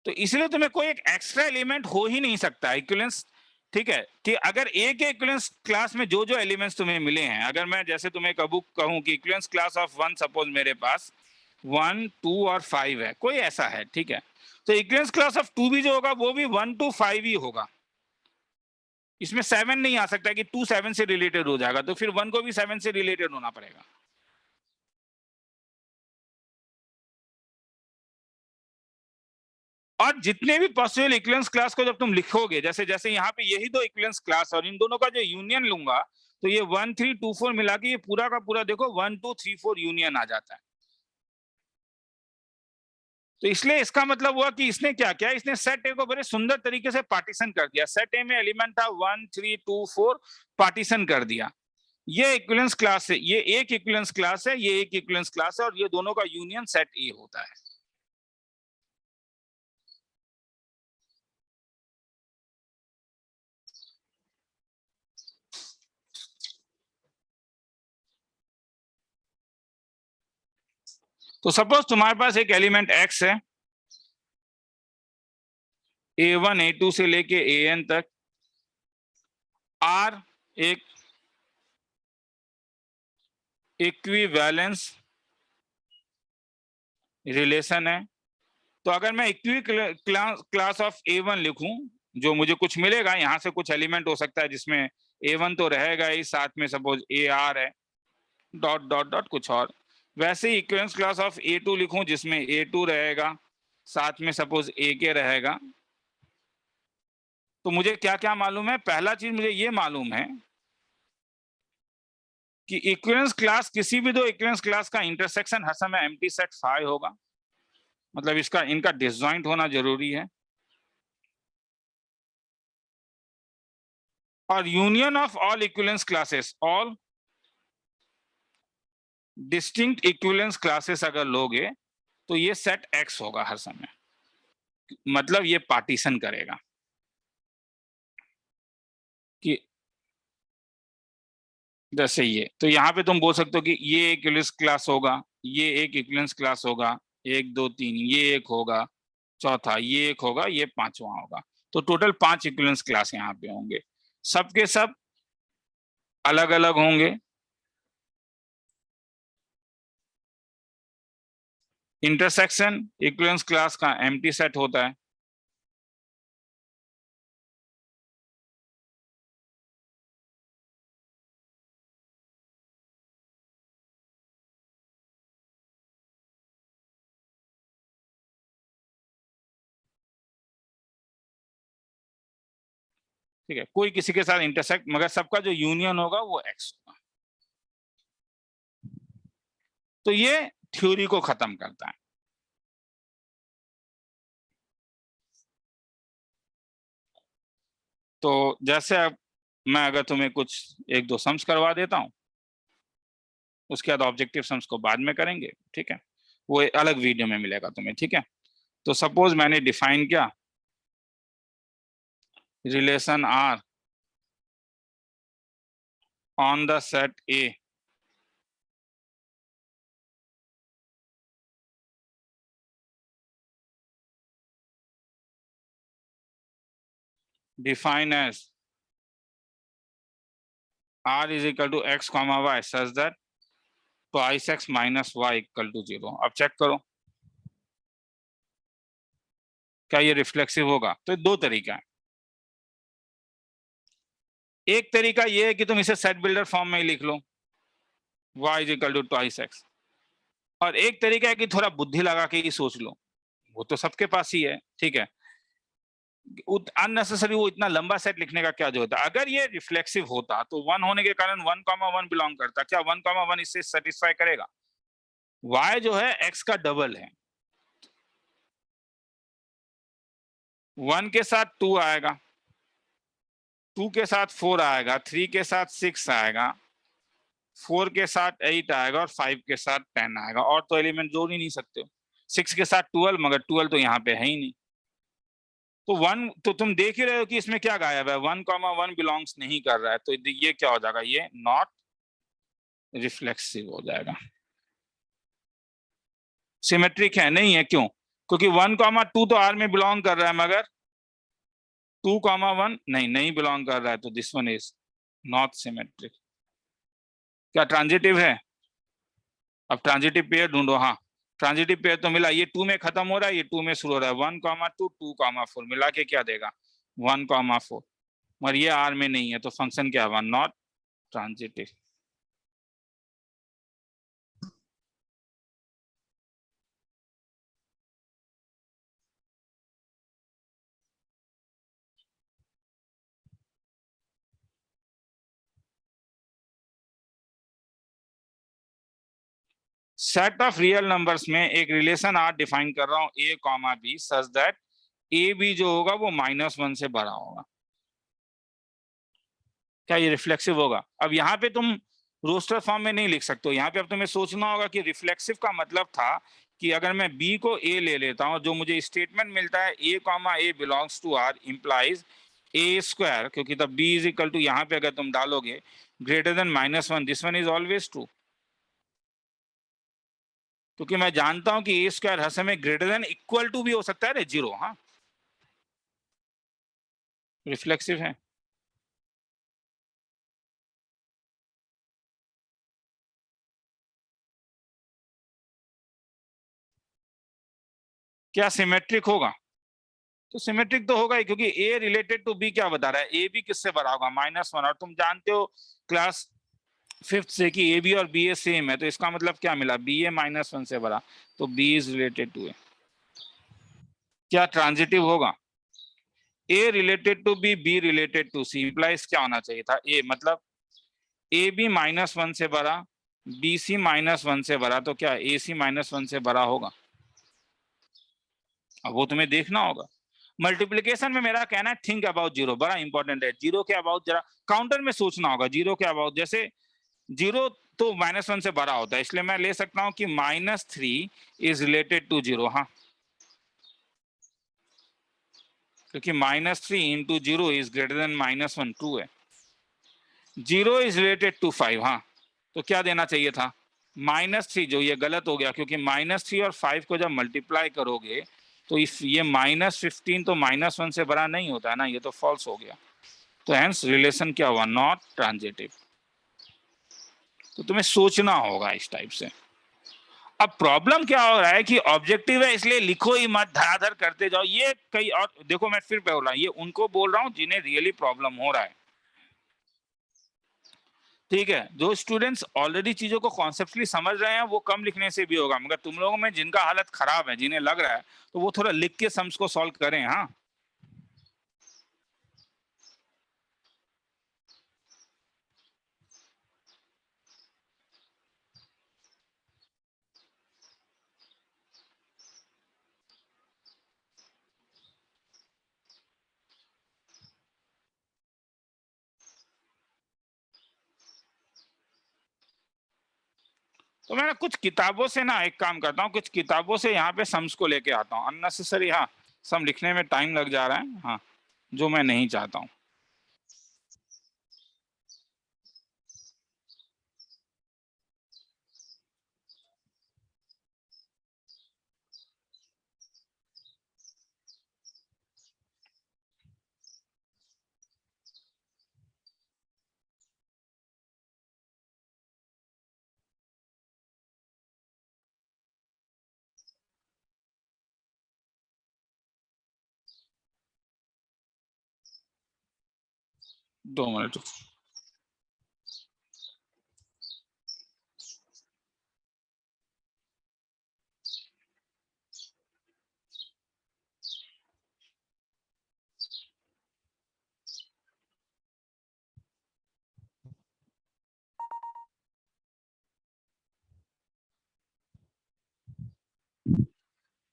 तो इसलिए तुम्हें कोई एक एक्स्ट्रा एलिमेंट हो ही नहीं सकता इक्विवेलेंस। ठीक है, कि अगर ए के इक्विवेलेंस क्लास में जो जो एलिमेंट्स तुम्हें मिले हैं, अगर मैं जैसे तुम्हें कबू कहूं कि equivalence class of one, suppose मेरे पास वन टू और फाइव है, कोई ऐसा है, ठीक है, तो इक्विवेलेंस क्लास ऑफ टू भी जो होगा वो भी वन टू फाइव ही होगा। इसमें सेवन नहीं आ सकता कि टू सेवन से रिलेटेड हो जाएगा, तो फिर वन को भी सेवन से रिलेटेड होना पड़ेगा। और जितने भी पॉसिबल इक्विवेलेंस क्लास को जब तुम लिखोगे, जैसे जैसे यहाँ पे यही दो इक्विवेलेंस क्लास और इन दोनों का जो यूनियन लूंगा, तो ये 1 3 2 4 मिला के ये पूरा का पूरा देखो 1 2 3 4 यूनियन आ जाता है। तो इसलिए इसका मतलब हुआ कि इसने क्या किया, इसने सेट ए को बड़े सुंदर तरीके से पार्टीशन कर दिया। सेट ए में एलिमेंट था 1 3 2 4, पार्टीशन कर दिया। ये इक्विवेलेंस क्लास है, ये एक इक्विवेलेंस क्लास है, ये एक इक्विवेलेंस क्लास है, और ये दोनों का यूनियन सेट ए होता है। तो सपोज तुम्हारे पास एक एलिमेंट एक्स है, A1 A2 से लेके AN तक, R एक इक्विवेलेंस रिलेशन है। तो अगर मैं इक्वी क्लास ऑफ A1 लिखूं, जो मुझे कुछ मिलेगा यहाँ से कुछ एलिमेंट हो सकता है जिसमें A1 तो रहेगा ही, साथ में सपोज AR है, डॉट डॉट डॉट कुछ और। वैसे ही इक्विवेलेंस क्लास ऑफ A2 लिखूं जिसमें A2 रहेगा, साथ में सपोज AK रहेगा। तो मुझे क्या क्या मालूम है? पहला चीज मुझे ये मालूम है कि इक्विवेलेंस क्लास, किसी भी दो इक्विवेलेंस क्लास का इंटरसेक्शन हर समय एम्प्टी सेट फाई होगा, मतलब इसका इनका डिसजॉइंट होना जरूरी है। और union of all equivalence classes, all distinct equivalence classes अगर लोगे तो ये सेट एक्स होगा हर समय, मतलब ये पार्टीशन करेगा कि जैसे ये, तो यहाँ पे तुम बोल सकते हो कि ये एक इक्विवेलेंस क्लास होगा, ये एक इक्विवेलेंस क्लास होगा, 1 2 3 ये एक होगा, चौथा ये एक होगा, ये पांचवा होगा। तो टोटल 5 इक्विवेलेंस क्लास यहाँ पे होंगे, सबके सब अलग अलग होंगे। इंटरसेक्शन इक्विवेलेंस क्लास का एम्प्टी सेट होता है। ठीक है, कोई किसी के साथ इंटरसेक्ट, मगर सबका जो यूनियन होगा वो एक्स होगा। तो ये थ्योरी को खत्म करता है। तो जैसे अब मैं अगर तुम्हें कुछ 1 2 सम्स करवा देता हूं, उसके बाद ऑब्जेक्टिव सम्स को बाद में करेंगे, ठीक है, वो एक अलग वीडियो में मिलेगा तुम्हें, ठीक है। तो सपोज मैंने डिफाइन किया relation R on the set A define as r is equal to x comma y such that twice x minus y equal to 0। अब चेक करो क्या ये रिफ्लेक्सिव होगा। तो दो तरीका है, एक तरीका ये है कि तुम इसे सेट बिल्डर फॉर्म में ही लिख लो, y is equal to twice x, और एक तरीका है कि थोड़ा बुद्धि लगा के ही सोच लो, वो तो सबके पास ही है, ठीक है। अननेसेसरी वो इतना लंबा सेट लिखने का क्या जरूरत है। अगर ये रिफ्लेक्सिव होता तो 1 होने के कारण 1,1 बिलोंग करता, क्या 1,1 इससे सेटिस्फाई करेगा? y जो है x का डबल है, 1 के साथ 2 आएगा, 2 के साथ 4 आएगा, 3 के साथ 6 आएगा, 4 के साथ 8 आएगा और 5 के साथ 10 आएगा, और तो एलिमेंट जोड़ ही नहीं सकते हो। 6 के साथ 12, मगर 12 तो यहाँ पे है ही नहीं। तो 1 तो तुम देख ही रहे हो कि इसमें क्या गायब है, 1,1 बिलोंग्स नहीं कर रहा है, तो ये क्या हो जाएगा, ये नॉट रिफ्लेक्सिव हो जाएगा। सिमेट्रिक है नहीं है, क्यों? क्योंकि 1,2 तो आर में बिलोंग कर रहा है, मगर 2,1 नहीं बिलोंग कर रहा है, तो this one is not symmetric. क्या ट्रांजिटिव है? अब ट्रांजिटिव पेयर ढूंढो। हाँ, ट्रांजिटिव पेयर तो मिला, ये 2 में खत्म हो रहा है, ये 2 में शुरू हो रहा है, 1,2 2,4 मिला के क्या देगा 1,4, मगर ये आर में नहीं है, तो फंक्शन क्या हुआ, not transitive. Set of real numbers में एक रिलेशन आर डिफाइन कर रहा हूं A comma B such that A B जो होगा वो -1 से बड़ा होगा। क्या ये रिफ्लेक्सिव होगा? अब यहाँ पे तुम रोस्टर फॉर्म में नहीं लिख सकते हो, यहाँ पे अब तुम्हें सोचना होगा कि रिफ्लेक्सिव का मतलब था कि अगर मैं बी को ए ले लेता हूँ, जो मुझे स्टेटमेंट मिलता है A comma A belongs to R implies A square, क्योंकि तब बी इज इक्वल टू यहाँ पे अगर तुम डालोगे greater than -1, this one is always true, क्योंकि मैं जानता हूं कि ए स्क्वायर हर समय ग्रेटर देन इक्वल टू भी हो सकता है 0। हाँ, रिफ्लेक्सिव है। क्या सिमेट्रिक होगा? तो सिमेट्रिक तो होगा ही, क्योंकि ए रिलेटेड टू बी क्या बता रहा है, ए बी किससे बड़ा होगा, -1, और तुम जानते हो क्लास 5th से कि ए बी और बी ए सेम है, तो इसका मतलब क्या मिला, बी ए -1 से बड़ा, तो B is related to A. क्या ट्रांजिटिव होगा, A related to B, B related to C, implies क्या होना चाहिए था, ए मतलब ए बी -1 से बड़ा, बी सी -1 से बड़ा, तो क्या ए सी -1 से बड़ा होगा, अब वो तुम्हें देखना होगा। मल्टीप्लिकेशन में मेरा कहना है थिंक अबाउट जीरो, बड़ा इंपॉर्टेंट है, जीरो के अबाउट जरा काउंटर में सोचना होगा, जीरो के अबाउट, जैसे जीरो तो -1 से बड़ा होता है, इसलिए मैं ले सकता हूं कि -3 इज रिलेटेड टू जीरो, हाँ, क्योंकि -3 into zero is greater then -1, true है। जीरो इज रिलेटेड टू 5, हाँ, तो क्या देना चाहिए था, -3, जो ये गलत हो गया, क्योंकि -3 और 5 को जब मल्टीप्लाई करोगे तो इस ये -15 तो -1 से बड़ा नहीं होता है ना, ये तो फॉल्स हो गया, तो हेंस रिलेशन क्या हुआ, नॉट ट्रांजिटिव। तो तुम्हें सोचना होगा इस टाइप से। अब प्रॉब्लम क्या हो रहा है कि ऑब्जेक्टिव है, इसलिए लिखो ही मत, धराधर करते जाओ, ये कई और देखो, मैं फिर बोल रहा हूँ, ये उनको बोल रहा हूँ जिन्हें रियली प्रॉब्लम हो रहा है, ठीक है। जो स्टूडेंट्स ऑलरेडी चीजों को कॉन्सेप्चुअली समझ रहे हैं वो कम लिखने से भी होगा, मगर तुम लोगों में जिनका हालत खराब है, जिन्हें लग रहा है, तो वो थोड़ा लिख के सम्स को सॉल्व करें, हाँ। तो मैं कुछ किताबों से ना एक काम करता हूँ, कुछ किताबों से यहाँ पे सम्स को लेके आता हूँ, अननेसेसरी, हाँ, सम लिखने में टाइम लग जा रहा है, हाँ, जो मैं नहीं चाहता हूँ। दो मिनट,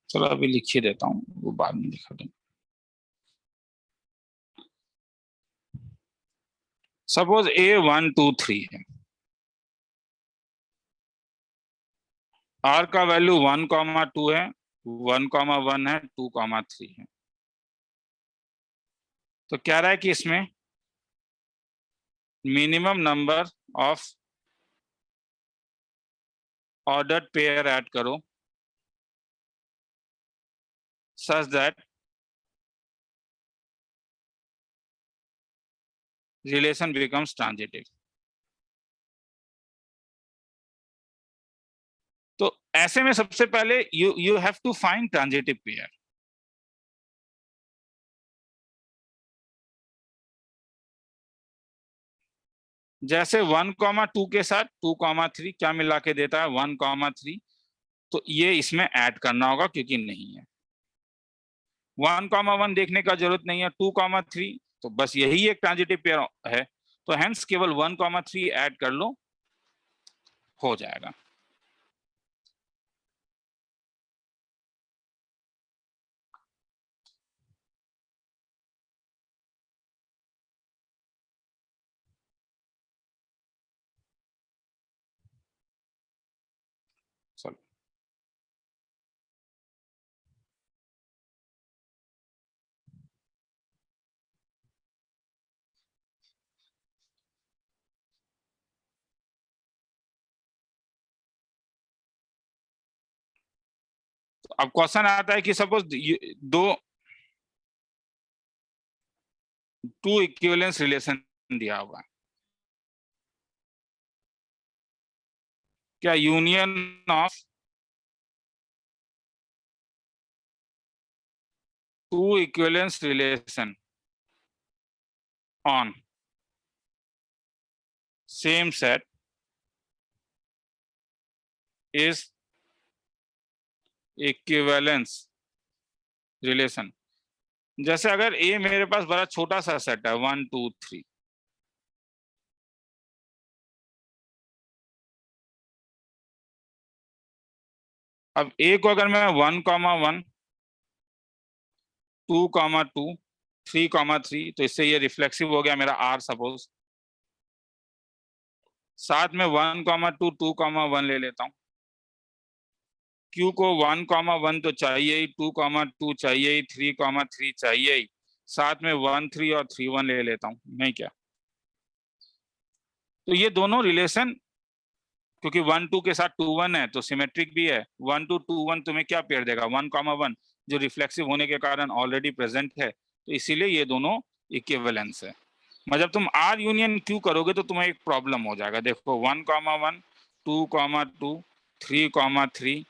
चलो अभी लिख ही देता हूँ, वो बाद में लिखा दूँ। सपोज A1 2 3 है, R का वैल्यू 1, 2 है, 1, 1 है, 2, 3 है, तो क्या रहा है कि इसमें minimum number of ordered pair add करो such that relation becomes transitive. तो ऐसे में सबसे पहले you you have to find transitive pair. जैसे 1, 2 के साथ 2, 3 क्या मिला के देता है, 1, 3, तो ये इसमें ऐड करना होगा, क्योंकि नहीं है 1, 1 देखने का जरूरत नहीं है, 2, 3 तो बस यही एक ट्रांजिटिव पेयर है, तो हेंस केवल 1, 3 ऐड कर लो, हो जाएगा। चलो अब क्वेश्चन आता है कि सपोज दो टू इक्विवेलेंस रिलेशन दिया हुआ है, क्या union of two equivalence relation on same set is equivalence relation। जैसे अगर ए मेरे पास बड़ा छोटा सा सेट है 1 2 3, अब ए को अगर मैं 1,1 2,2 3,3, तो इससे ये रिफ्लेक्सिव हो गया मेरा आर सपोज। साथ में 1,2 2,1 ले लेता हूं। क्यू को 1,1 तो चाहिए ही, 2,2 चाहिए ही, 3,3 चाहिए ही, साथ में 1 3 और 3 1 ले लेता हूं, नहीं क्या? तो ये दोनों रिलेशन, क्योंकि 1 2 के साथ 2 1 है तो सिमेट्रिक भी है। 1 2 2 1 तुम्हें क्या पेयर देगा? 1,1, जो रिफ्लेक्सिव होने के कारण ऑलरेडी प्रेजेंट है, तो इसीलिए ये दोनों इक्विवेलेंस है। मतलब जब तुम आर यूनियन क्यू करोगे तो तुम्हें एक प्रॉब्लम हो जाएगा। देखो 1,1 2,2 3,3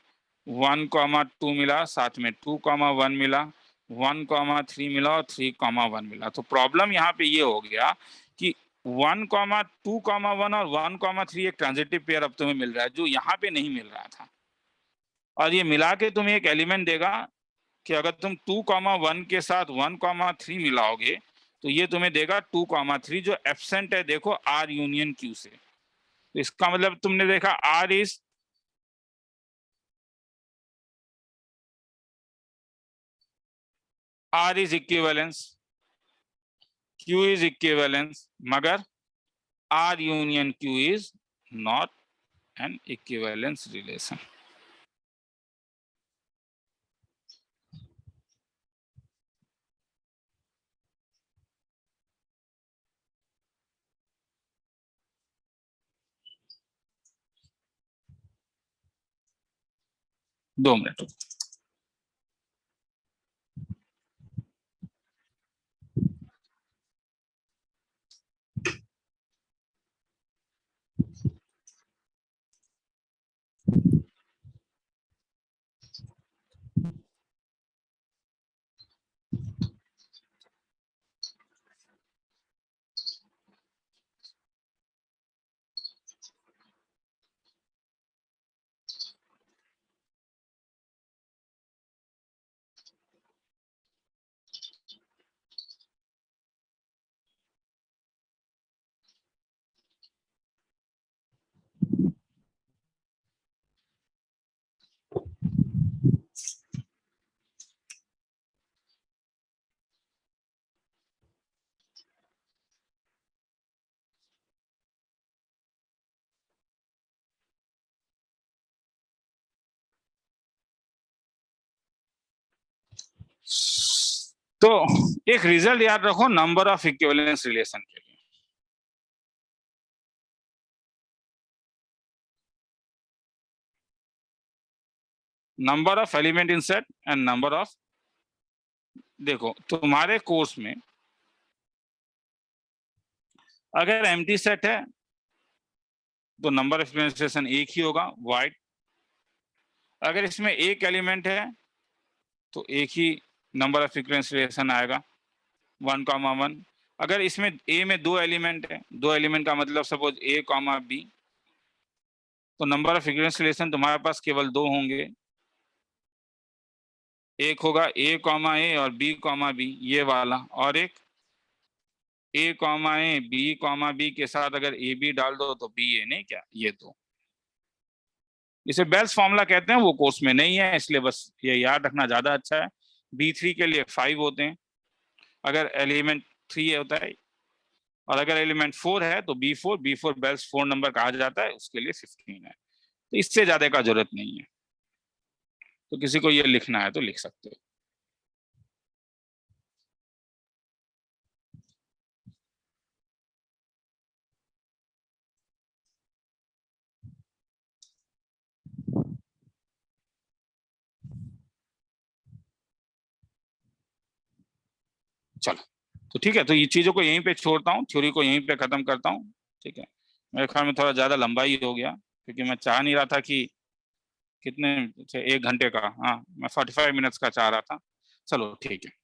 1,2 मिला, साथ में 2,1 मिला, 1,3 मिला और 3,1 मिला। तो प्रॉब्लम यहाँ पे ये हो गया कि 1,2,1 और 1,3 एक ट्रांजिटिव पेयर अब तुम्हें मिल रहा है, जो यहाँ पे नहीं मिल रहा था। और ये मिला के तुम्हें एक एलिमेंट देगा कि अगर तुम 2,1 के साथ 1,3 मिलाओगे तो ये तुम्हें देगा 2,3, जो एब्सेंट है देखो आर यूनियन क्यू से। तो इसका मतलब तुमने देखा R is equivalence, Q is equivalence, मगर R union Q is not an equivalence relation. दो मिनट। तो एक रिजल्ट याद रखो नंबर ऑफ इक्विवेलेंस रिलेशन के लिए। Number of element in set and number of, देखो तुम्हारे कोर्स में अगर एम्प्टी सेट है तो नंबर ऑफ रिलेशन एक ही होगा, वाइड। अगर इसमें एक एलिमेंट है तो एक ही नंबर ऑफ इक्विवेलेंस रिलेशन आएगा 1,1। अगर इसमें ए में दो एलिमेंट है, दो एलिमेंट का मतलब सपोज ए कॉमा बी, तो नंबर ऑफ इक्विवेलेंस रिलेशन तुम्हारे पास केवल दो होंगे। एक होगा ए कॉमा ए और बी कॉमा बी, ये वाला, और एक A comma A B comma B के साथ अगर ए बी डाल दो तो बी ए, नहीं क्या? ये दो, इसे बेल्स फॉर्मूला कहते हैं, वो कोर्स में नहीं है इसलिए बस ये याद रखना ज्यादा अच्छा है। B3 के लिए 5 होते हैं अगर एलिमेंट 3 होता है, और अगर एलिमेंट 4 है तो B4 बेल्स 4 नंबर कहा जाता है, उसके लिए 15 है। तो इससे ज्यादा का जरूरत नहीं है। तो किसी को ये लिखना है तो लिख सकते हो। चलो तो ठीक है, तो ये चीजों को यहीं पे छोड़ता हूँ, थ्योरी को यहीं पे खत्म करता हूँ। ठीक है, मेरे ख्याल में थोड़ा ज्यादा लंबा ही हो गया, क्योंकि मैं चाह नहीं रहा था कि कितने 1 घंटे का, हाँ मैं 45 मिनट्स का चाह रहा था। चलो ठीक है।